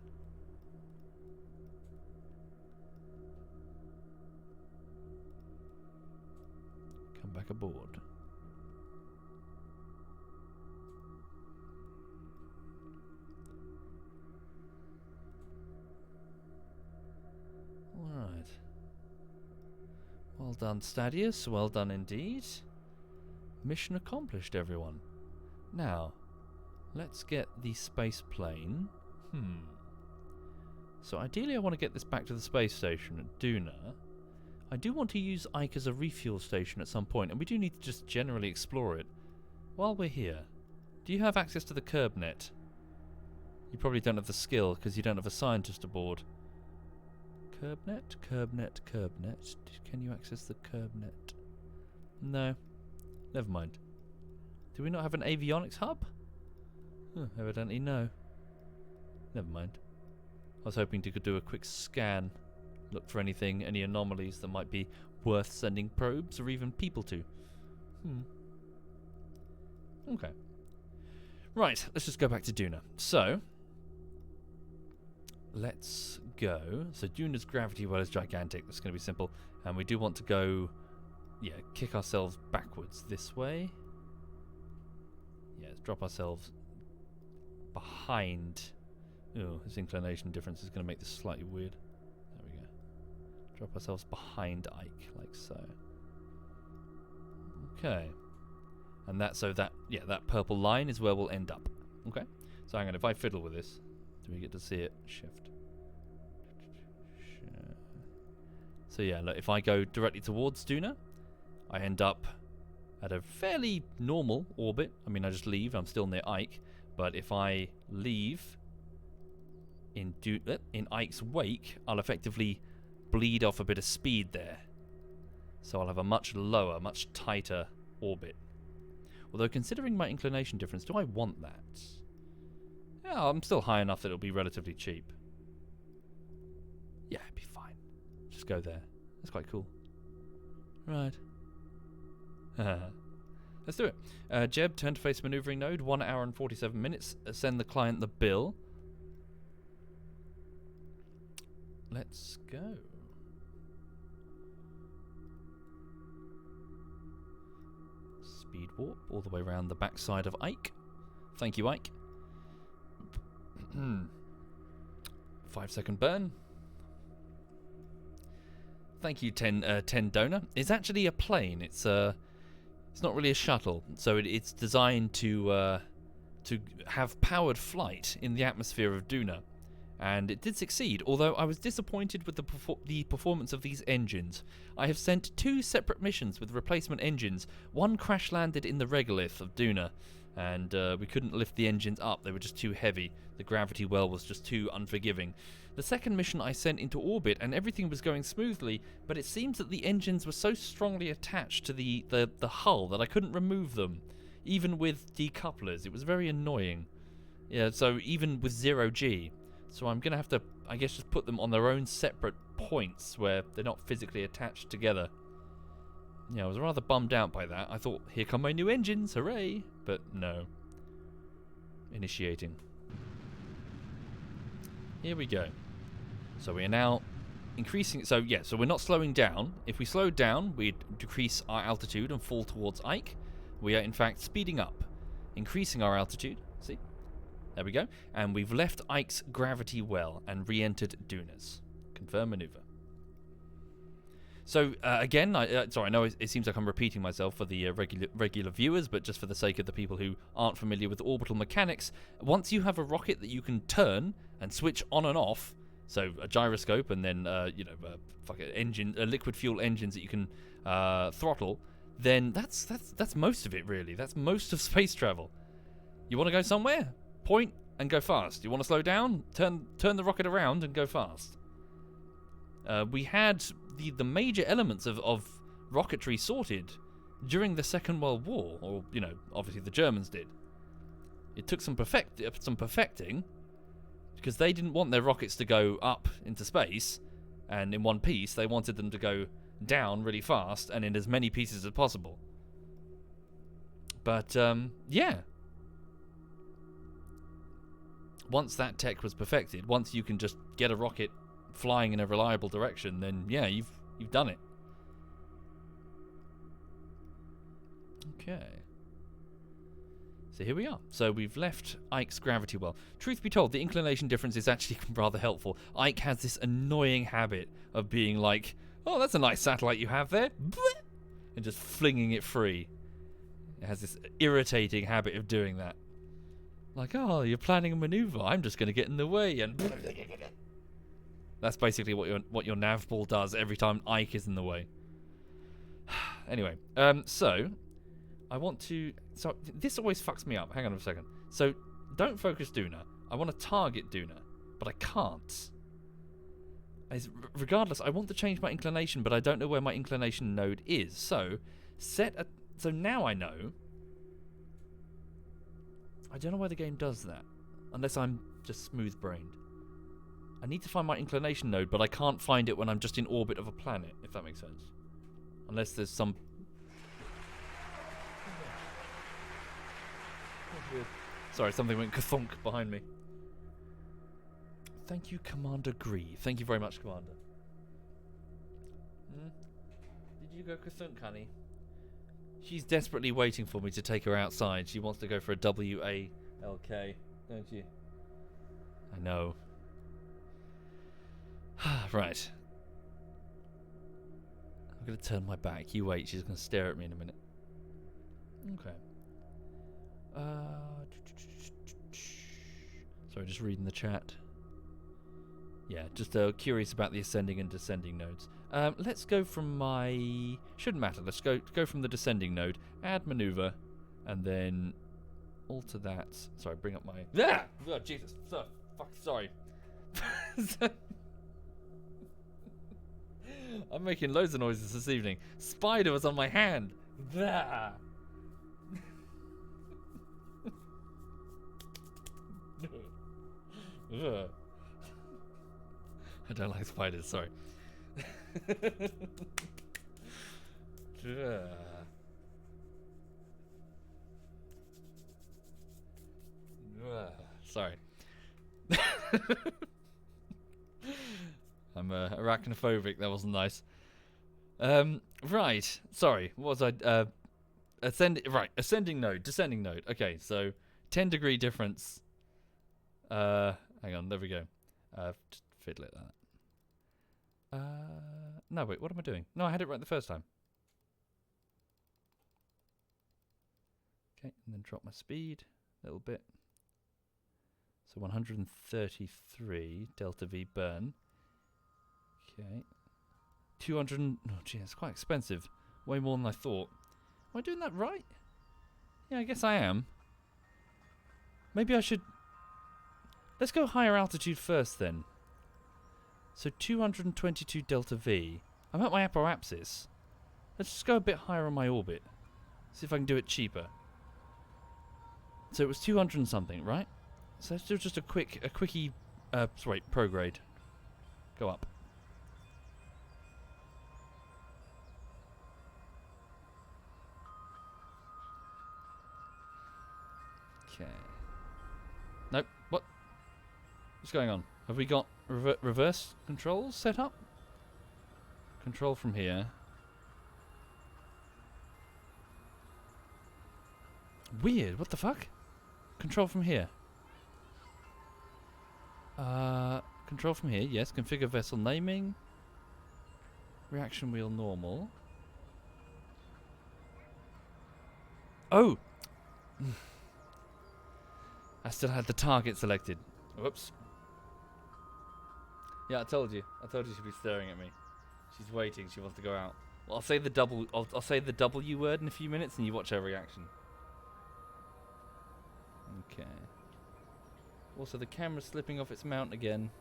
Come back aboard. Alright. Well done, Stadius. Well done indeed. Mission accomplished, everyone. Now, let's get the space plane. So ideally I want to get this back to the space station at Duna. I do want to use Ike as a refuel station at some point, and we do need to just generally explore it. While we're here, do you have access to the Kerbnet? You probably don't have the skill, because you don't have a scientist aboard. Kerbnet? Kerbnet? Kerbnet? Can you access the Kerbnet? No. Never mind. Do we not have an avionics hub? Evidently no. Never mind. I was hoping to do a quick scan. Look for anything, any anomalies that might be worth sending probes or even people to. Okay. Right, let's just go back to Duna. So, let's go. So Duna's gravity well is gigantic. That's going to be simple. And we do want to go, yeah, kick ourselves backwards this way. Yeah, let's drop ourselves behind. Oh, this inclination difference is going to make this slightly weird. Drop ourselves behind Ike, like so. Okay. And that purple line is where we'll end up. Okay. So hang on, if I fiddle with this, do we get to see it? Shift. So yeah, look, if I go directly towards Duna, I end up at a fairly normal orbit. I mean, I just leave, I'm still near Ike. But if I leave in Ike's wake, I'll effectively bleed off a bit of speed there. So I'll have a much lower, much tighter orbit. Although considering my inclination difference, do I want that? Yeah, I'm still high enough that it'll be relatively cheap. Yeah, it'd be fine. Just go there. That's quite cool. Right. Let's do it. Jeb, turn to face maneuvering node, 1 hour and 47 minutes. Send the client the bill. Let's go. Speed warp all the way around the backside of Ike. Thank you, Ike. 5-second burn. Thank you, 10 donor. It's actually a plane. It's not really a shuttle, so it's designed to have powered flight in the atmosphere of Duna, and it did succeed. Although I was disappointed with the performance of these engines. I have sent 2 separate missions with replacement engines. One crash landed in the regolith of Duna, and we couldn't lift the engines up. They were just too heavy. The gravity well was just too unforgiving. The second mission I sent into orbit and everything was going smoothly, but it seems that the engines were so strongly attached to the hull that I couldn't remove them, even with decouplers. It was very annoying. Yeah, so even with 0G. So I'm going to have to, I guess, just put them on their own separate points where they're not physically attached together. Yeah, I was rather bummed out by that. I thought, here come my new engines, hooray! But no. Initiating. Here we go. So we are now increasing. So yeah, so we're not slowing down. If we slowed down, we'd decrease our altitude and fall towards Ike. We are in fact speeding up, increasing our altitude. See? There we go. And we've left Ike's gravity well and re-entered Duna's. Confirm maneuver. So again, sorry, I know it seems like I'm repeating myself for the regular viewers, but just for the sake of the people who aren't familiar with orbital mechanics, once you have a rocket that you can turn and switch on and off, so a gyroscope and then liquid fuel engines that you can throttle, then that's most of it really. That's most of space travel. You want to go somewhere? Point and go fast. You want to slow down? Turn the rocket around and go fast. We had the major elements of rocketry sorted during the Second World War, or obviously the Germans did. It took some perfecting, because they didn't want their rockets to go up into space and in one piece. They wanted them to go down really fast and in as many pieces as possible. But yeah, once that tech was perfected, once you can just get a rocket flying in a reliable direction, then yeah, you've done it. Okay. So here we are. So we've left Ike's gravity well. Truth be told, the inclination difference is actually rather helpful. Ike has this annoying habit of being like, oh, that's a nice satellite you have there, and just flinging it free. It has this irritating habit of doing that. Like, oh, you're planning a maneuver, I'm just going to get in the way, and that's basically what your nav ball does every time Ike is in the way. Anyway, so I want to. So this always fucks me up. Hang on a second. So don't focus Duna. I want to target Duna, but I can't. Regardless, I want to change my inclination, but I don't know where my inclination node is. So so now I know. I don't know why the game does that, unless I'm just smooth-brained. I need to find my inclination node, but I can't find it when I'm just in orbit of a planet, if that makes sense. Unless there's some... Sorry, something went kathunk behind me. Thank you, Commander Gree. Thank you very much, Commander. Did you go kathunk, honey? She's desperately waiting for me to take her outside. She wants to go for a W-A-L-K, don't you? I know. Right. I'm going to turn my back. You wait, she's going to stare at me in a minute. Okay. Sorry, just reading the chat. Yeah, just curious about the ascending and descending nodes. Let's go from my... Shouldn't matter. Let's go from the descending node. Add maneuver. And then alter that. Sorry, bring up my... Ah! Oh, Jesus. So, fuck, sorry. I'm making loads of noises this evening. Spider was on my hand. Ah! I don't like spiders, sorry. Sorry. I'm arachnophobic, that wasn't nice. Right, sorry, what was I, ascending node, descending node. Okay, so 10-degree difference. Hang on, there we go. Just fiddle it like that. No, wait, what am I doing? No, I had it right the first time. Okay, and then drop my speed a little bit. So 133 delta V burn. Okay. 200. Oh, gee, it's quite expensive. Way more than I thought. Am I doing that right? Yeah, I guess I am. Maybe I should... Let's go higher altitude first then. So 222 delta V. I'm at my apoapsis. Let's just go a bit higher on my orbit. See if I can do it cheaper. So it was 200 and something, right? So let's do just a quickie, sorry, prograde. Go up. Okay. Nope. What? What's going on? Have we got reverse controls set up? Control from here. Weird. What the fuck? Control from here. Control from here. Yes. Configure vessel naming. Reaction wheel normal. Oh! I still had the target selected. Whoops. Yeah, I told you. I told you she'd be staring at me. She's waiting. She wants to go out. Well, I'll say the double. I'll say the W word in a few minutes, and you watch her reaction. Okay. Also, the camera's slipping off its mount again.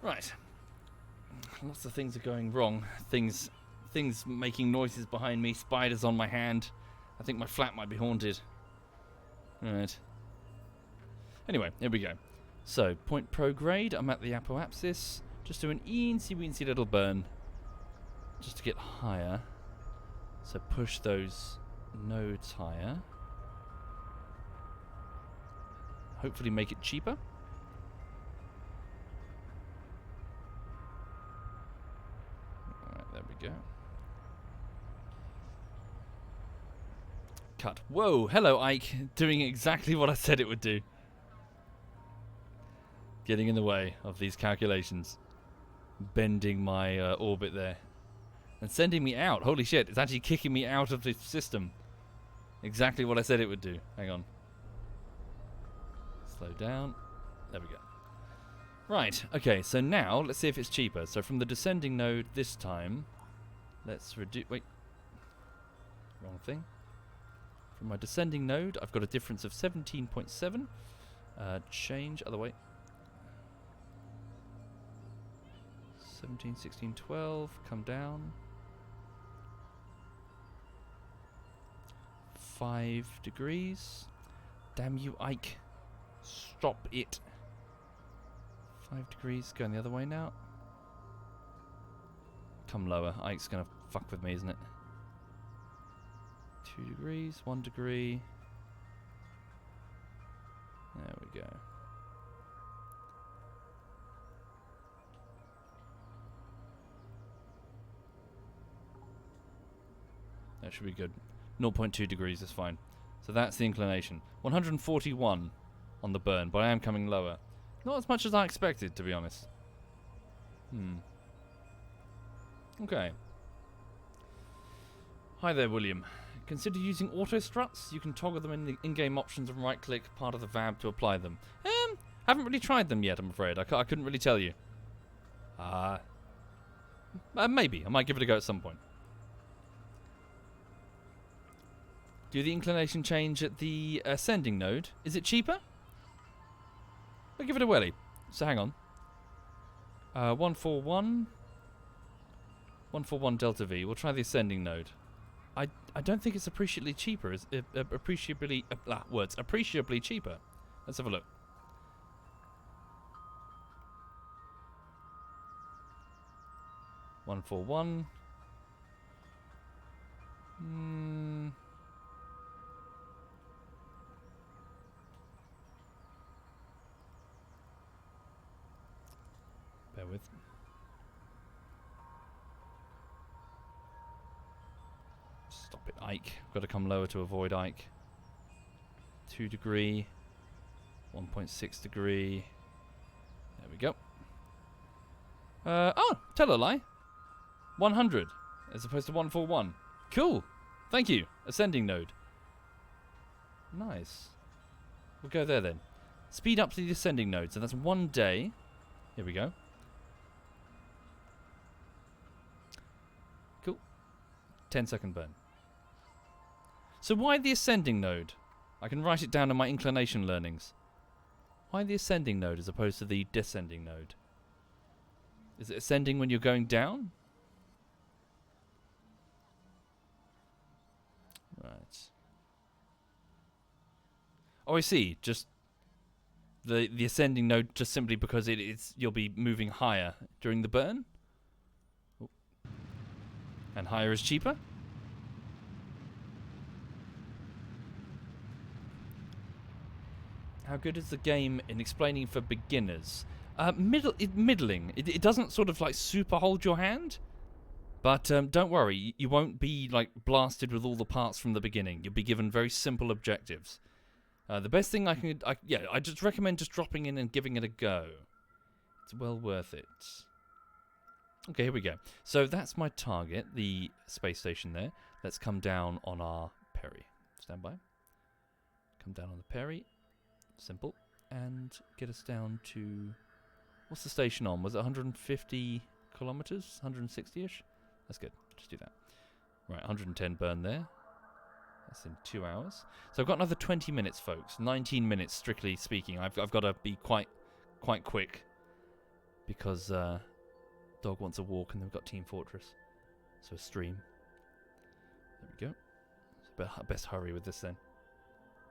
Right. Lots of things are going wrong. Things making noises behind me. Spiders on my hand. I think my flat might be haunted. Right. Anyway, here we go. So, point prograde. I'm at the apoapsis. Just do an eensy-weensy little burn. Just to get higher. So push those nodes higher. Hopefully make it cheaper. There we go. Cut. Whoa, hello Ike. Doing exactly what I said it would do. Getting in the way of these calculations. Bending my orbit there. And sending me out. Holy shit, it's actually kicking me out of the system. Exactly what I said it would do. Hang on. Slow down. There we go. Right, okay, so now let's see if it's cheaper. So from the descending node this time, let's reduce... Wait. Wrong thing. From my descending node, I've got a difference of 17.7. Change, other way. 17, 16, 12. Come down. 5 degrees. Damn you, Ike. Stop it. 5 degrees. Going the other way now. come lower. Ike's gonna fuck with me, isn't it? 2 degrees, 1 degree. There we go. That should be good. 0.2 degrees is fine. So that's the inclination. 141 on the burn, but I am coming lower. Not as much as I expected, to be honest. Okay. Hi there, William. Consider using auto struts. You can toggle them in the in-game options and right-click part of the VAB to apply them. Haven't really tried them yet, I'm afraid. I couldn't really tell you. Maybe. I might give it a go at some point. Do the inclination change at the ascending node? Is it cheaper? I'll give it a whirly. So hang on. 141. 141 delta V. We'll try the ascending node. I don't think it's appreciably cheaper. Is appreciably appreciably cheaper. Let's have a look. One four one. Bear with. Stop it, Ike. Got to come lower to avoid Ike. 2 degree. 1.6 degree. There we go. Oh, tell a lie. 100 as opposed to 141. Cool. Thank you. Ascending node. Nice. We'll go there then. Speed up to the ascending node. So that's 1 day. Here we go. Cool. 10-second burn. So why the ascending node? I can write it down in my inclination learnings. Why the ascending node as opposed to the descending node? Is it ascending when you're going down? Right. Oh, I see. Just the ascending node just simply because you'll be moving higher during the burn? Ooh. And higher is cheaper? How good is the game in explaining for beginners? Middling. It doesn't sort of like super hold your hand, but don't worry, you won't be like blasted with all the parts from the beginning. You'll be given very simple objectives. The best thing I just recommend just dropping in and giving it a go. It's well worth it. Okay, here we go. So that's my target, the space station there. Let's come down on our Perry. Stand by. Come down on the Perry. Simple. And get us down to... What's the station on? Was it 150 kilometers? 160-ish? That's good. Just do that. Right, 110 burn there. That's in 2 hours. So I've got another 20 minutes, folks. 19 minutes, strictly speaking. I've got to be quite quick. Because dog wants a walk and they've got Team Fortress. So a stream. There we go. So best hurry with this then.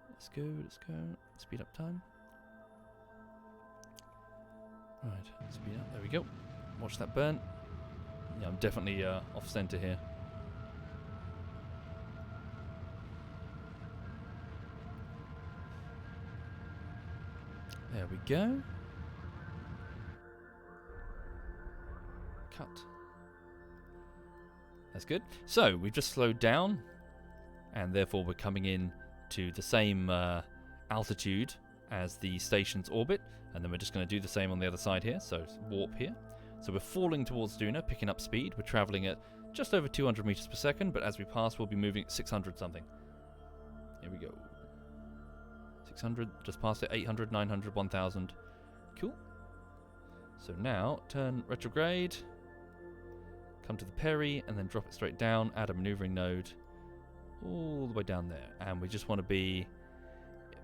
Let's go. Speed up time. Right, speed up. There we go. Watch that burn. Yeah, I'm definitely off center here. There we go. Cut. That's good. So, we've just slowed down, and therefore we're coming in to the same altitude as the station's orbit, and then we're just going to do the same on the other side here, so warp here. So we're falling towards Duna, picking up speed. We're traveling at just over 200 meters per second, but as we pass, we'll be moving at 600 something. Here we go. 600, just past it, 800, 900, 1000. Cool. So now, turn retrograde, come to the Perry, and then drop it straight down, add a maneuvering node, all the way down there. And we just want to be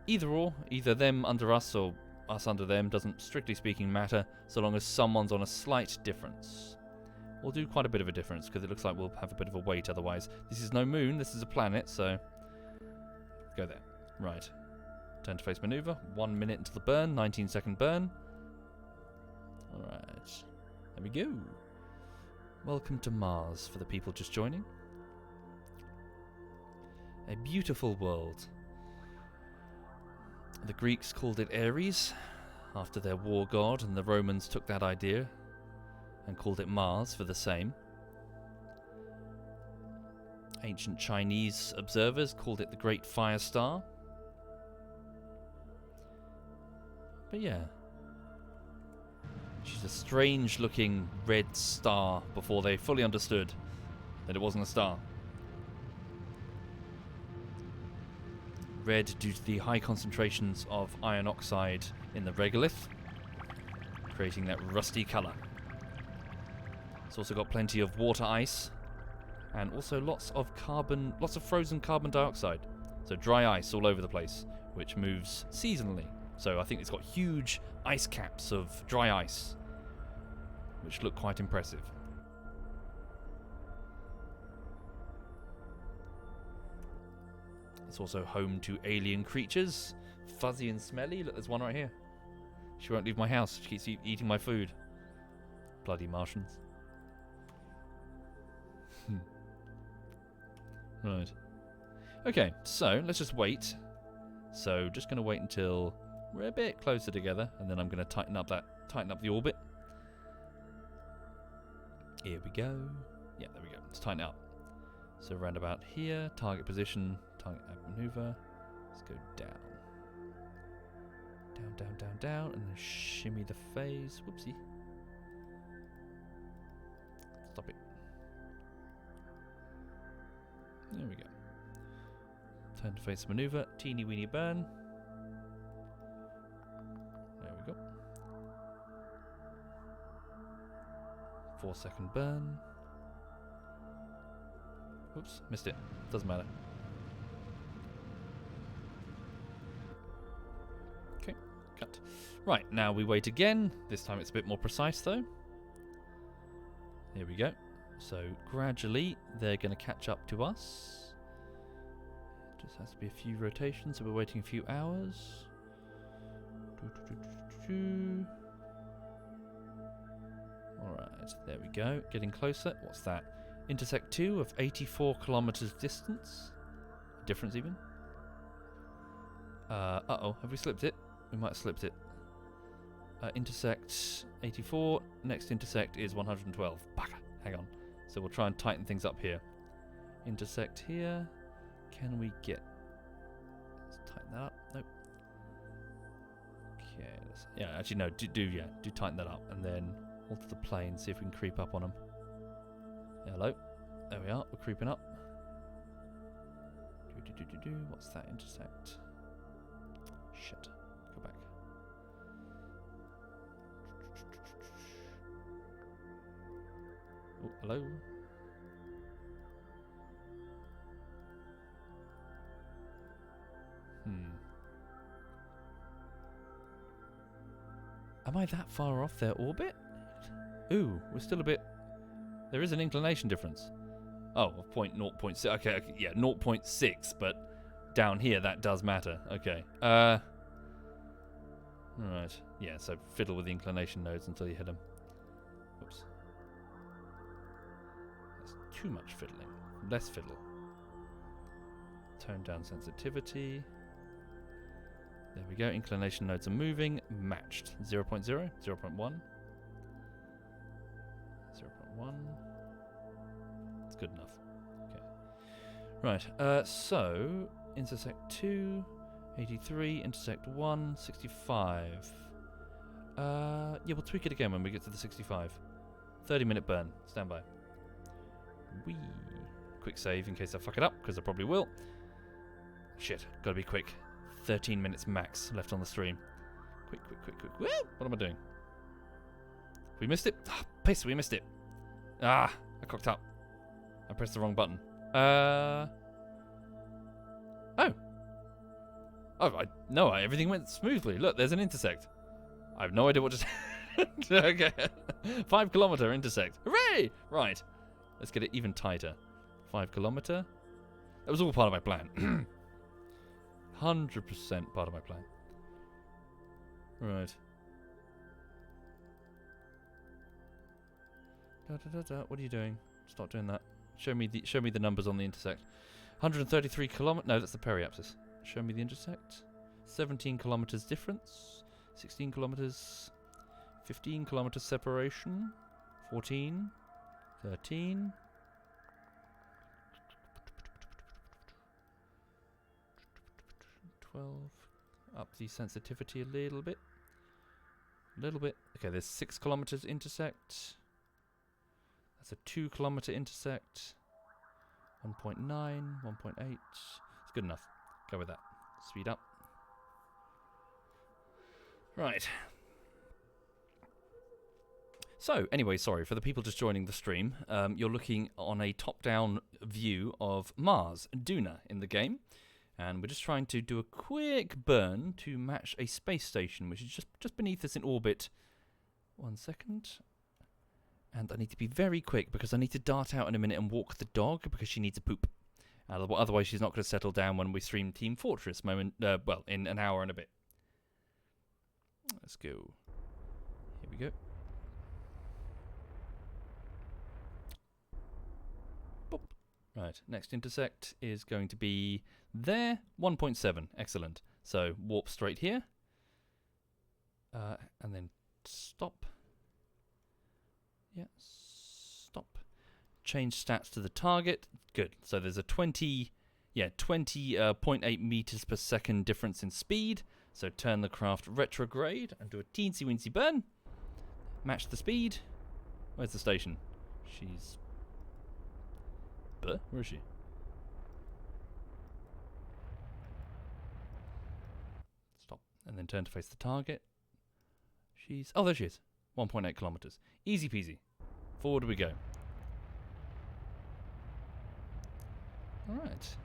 either or, either them under us or us under them, doesn't strictly speaking matter, so long as someone's on a slight difference. We'll do quite a bit of a difference, because it looks like we'll have a bit of a weight otherwise. This is no moon, this is a planet, so go there. Right. Turn to face maneuver, 1 minute into the burn, 19-second burn. Alright. There we go. Welcome to Mars for the people just joining. A beautiful world. The Greeks called it Ares, after their war god, and the Romans took that idea and called it Mars for the same. Ancient Chinese observers called it the Great Fire Star. But yeah, she's a strange looking red star before they fully understood that it wasn't a star. Red due to the high concentrations of iron oxide in the regolith, creating that rusty colour. It's also got plenty of water ice, and also lots of frozen carbon dioxide. So dry ice all over the place, which moves seasonally. So I think it's got huge ice caps of dry ice, which look quite impressive. It's also home to alien creatures, fuzzy and smelly. Look, there's one right here. She won't leave my house. She keeps eating my food. Bloody Martians. Right. Okay, so let's just wait. So just going to wait until we're a bit closer together, and then I'm going to tighten up the orbit. Here we go. Yeah, there we go. Let's tighten it up. So round about here, target position, target maneuver. Let's go down. Down, down, down, down, and then shimmy the phase. Whoopsie. Stop it. There we go. Turn to face maneuver. Teeny weeny burn. There we go. 4-second burn. Oops, missed it. Doesn't matter. Okay, cut. Right, now we wait again. This time it's a bit more precise though. Here we go. So gradually they're going to catch up to us. Just has to be a few rotations, so we're waiting a few hours. Alright, there we go. Getting closer. What's that? Intersect 2 of 84 kilometers distance. Difference even. Uh-oh, have we slipped it? We might have slipped it. Intersect 84. Next intersect is 112. Bugger. Hang on. So we'll try and tighten things up here. Intersect here. Can we get... Let's tighten that up. Nope. Okay. Yeah, actually no. Do tighten that up. And then alter the plane. See if we can creep up on them. Hello. There we are. We're creeping up. What's that intersect? Shit. Go back. Oh, hello. Am I that far off their orbit? Ooh, we're still a bit... There is an inclination difference. Oh, of 0.6. Okay, yeah, 0.6, but down here that does matter. Okay. Right. Yeah, so fiddle with the inclination nodes until you hit them. Oops. That's too much fiddling. Less fiddle. Tone down sensitivity. There we go. Inclination nodes are moving. Matched. 0.0, 0.1. 0.1. It's good enough. Okay. Right. So, intersect 2, 83, intersect 1, 65. Yeah, we'll tweak it again when we get to the 65. 30-minute burn. Stand by. Whee. Quick save in case I fuck it up, because I probably will. Shit. Gotta be quick. 13 minutes max left on the stream. Quick. Woo! What am I doing? We missed it? Ah, piss, we missed it. Ah, I cocked up. I pressed the wrong button. Oh. No, everything went smoothly. Look, there's an intersect. I have no idea what just... Okay. 5 kilometer intersect. Hooray! Right. Let's get it even tighter. 5 kilometer. That was all part of my plan. 100% part of my plan. Right. What are you doing? Stop doing that. Show me the numbers on the intersect. 133 kilometers. No, that's the periapsis. Show me the intersect. 17 kilometers difference. 16 kilometers. 15 kilometers separation. 14. 13. 12. Up the sensitivity a little bit. Okay, there's 6 kilometers intersect. That's a 2 kilometer intersect. 1.9, 1.8. It's good enough. Go with that. Speed up. Right. So, anyway, sorry, for the people just joining the stream, you're looking on a top-down view of Mars, Duna, in the game. And we're just trying to do a quick burn to match a space station, which is just beneath us in orbit. 1 second. And I need to be very quick because I need to dart out in a minute and walk the dog because she needs a poop. Otherwise, she's not going to settle down when we stream Team Fortress in an hour and a bit. Let's go. Here we go. Boop. Right, next intersect is going to be there. 1.7. Excellent. So warp straight here. And then stop. Yeah, stop. Change stats to the target. Good. So there's a 20.8 meters per second difference in speed. So turn the craft retrograde and do a teensy weensy burn. Match the speed. Where's the station? She's... Where is she? Stop. And then turn to face the target. She's... Oh, there she is. 1.8 kilometers. Easy peasy. Forward we go. Alright.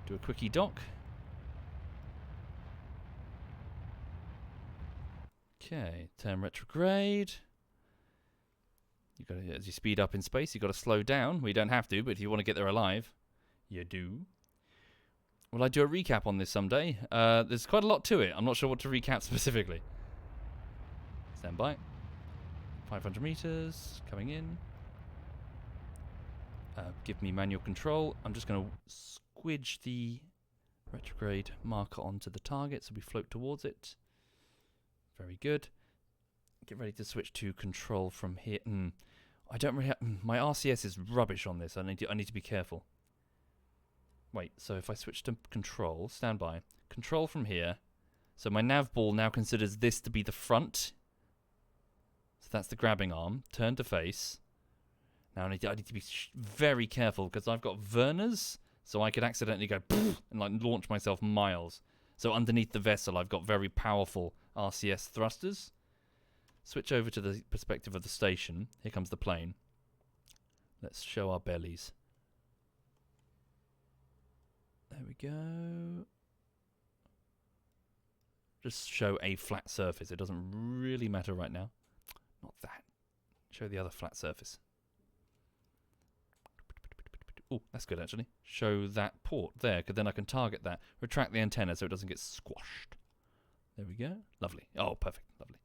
Do a quickie dock. Okay. Turn retrograde. You got to, as you speed up in space, you got to slow down. Well, you don't have to, but if you want to get there alive, you do. Will I do a recap on this someday? There's quite a lot to it. I'm not sure what to recap specifically. Stand by. 500 meters, coming in. Give me manual control. I'm just going to squidge the retrograde marker onto the target so we float towards it. Very good. Get ready to switch to control from here. I don't really have... my RCS is rubbish on this. I need to be careful. Wait, so if I switch to control, stand by. Control from here. So my nav ball now considers this to be the front. So that's the grabbing arm. Turn to face. Now I need to be very careful because I've got Werners, so I could accidentally go and like launch myself miles. So underneath the vessel, I've got very powerful RCS thrusters. Switch over to the perspective of the station. Here comes the plane. Let's show our bellies. There we go. Just show a flat surface. It doesn't really matter right now. Not that. Show the other flat surface. Oh, that's good actually. Show that port there, because then I can target that. Retract the antenna so it doesn't get squashed. There we go. Lovely. Oh, perfect. Lovely.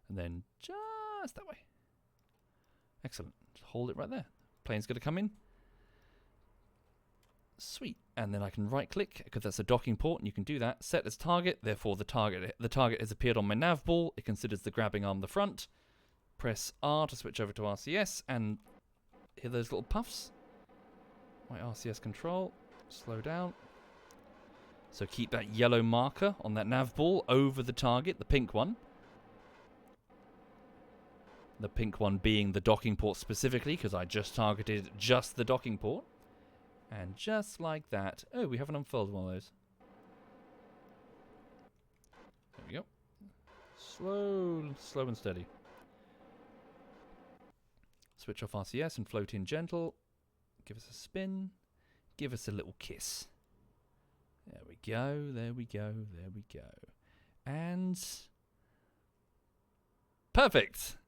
And then just that way. Excellent. Just hold it right there. Plane's going to come in. Sweet. And then I can right click because that's a docking port and you can do that. Set as target. Therefore the target has appeared on my nav ball. It considers the grabbing arm the front. Press R to switch over to RCS and hear those little puffs. My RCS control. Slow down. So keep that yellow marker on that nav ball over the target, the pink one. The pink one being the docking port specifically, because I just targeted just the docking port. And just like that... Oh, we haven't unfolded one of those. There we go. Slow and steady. Switch off RCS and float in gentle. Give us a spin. Give us a little kiss. There we go, there we go, there we go. And... perfect!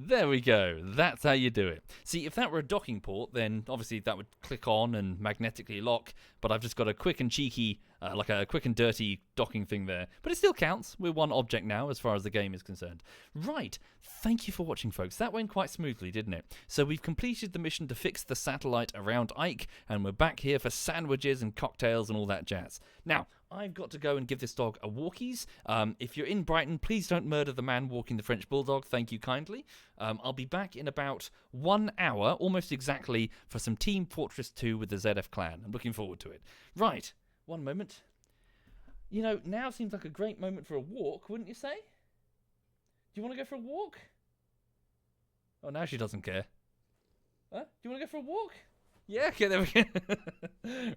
There we go. That's how you do it. See, if that were a docking port, then obviously that would click on and magnetically lock, but I've just got a quick and cheeky, like a quick and dirty docking thing there. But it still counts. We're one object now as far as the game is concerned. Right. Thank you for watching, folks. That went quite smoothly, didn't it? So we've completed the mission to fix the satellite around Ike, and we're back here for sandwiches and cocktails and all that jazz. Now, I've got to go and give this dog a walkies. If you're in Brighton, please don't murder the man walking the French Bulldog. Thank you kindly. I'll be back in about 1 hour, almost exactly, for some Team Fortress 2 with the ZF clan. I'm looking forward to it. Right, one moment. You know, now seems like a great moment for a walk, wouldn't you say? Do you want to go for a walk? Oh, now she doesn't care. Huh? Do you want to go for a walk? Yeah, okay, there we go.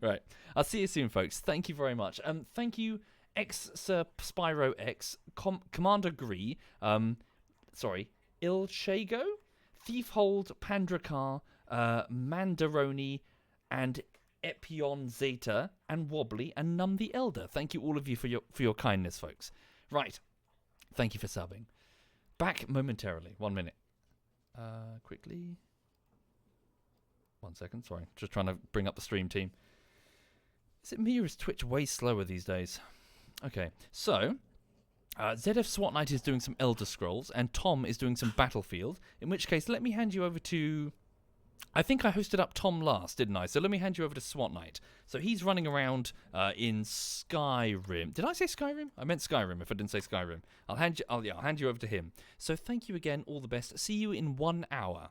Right. I'll see you soon, folks. Thank you very much. Thank you, Sir Spyro X, Commander Gree, Il Shago, Thiefhold, Pandrakar, Mandaroni, and Epion Zeta, and Wobbly, and Num the Elder. Thank you, all of you, for your kindness, folks. Right. Thank you for subbing. Back momentarily. 1 minute. Quickly. 1 second, sorry. Just trying to bring up the stream team. Is it me or is Twitch way slower these days? Okay, so ZF SWAT Knight is doing some Elder Scrolls, and Tom is doing some Battlefield, in which case, let me hand you over to... I think I hosted up Tom last, didn't I? So let me hand you over to SWAT Knight. So he's running around in Skyrim. Did I say Skyrim? I meant Skyrim if I didn't say Skyrim. I'll hand you over to him. So thank you again, all the best. See you in 1 hour.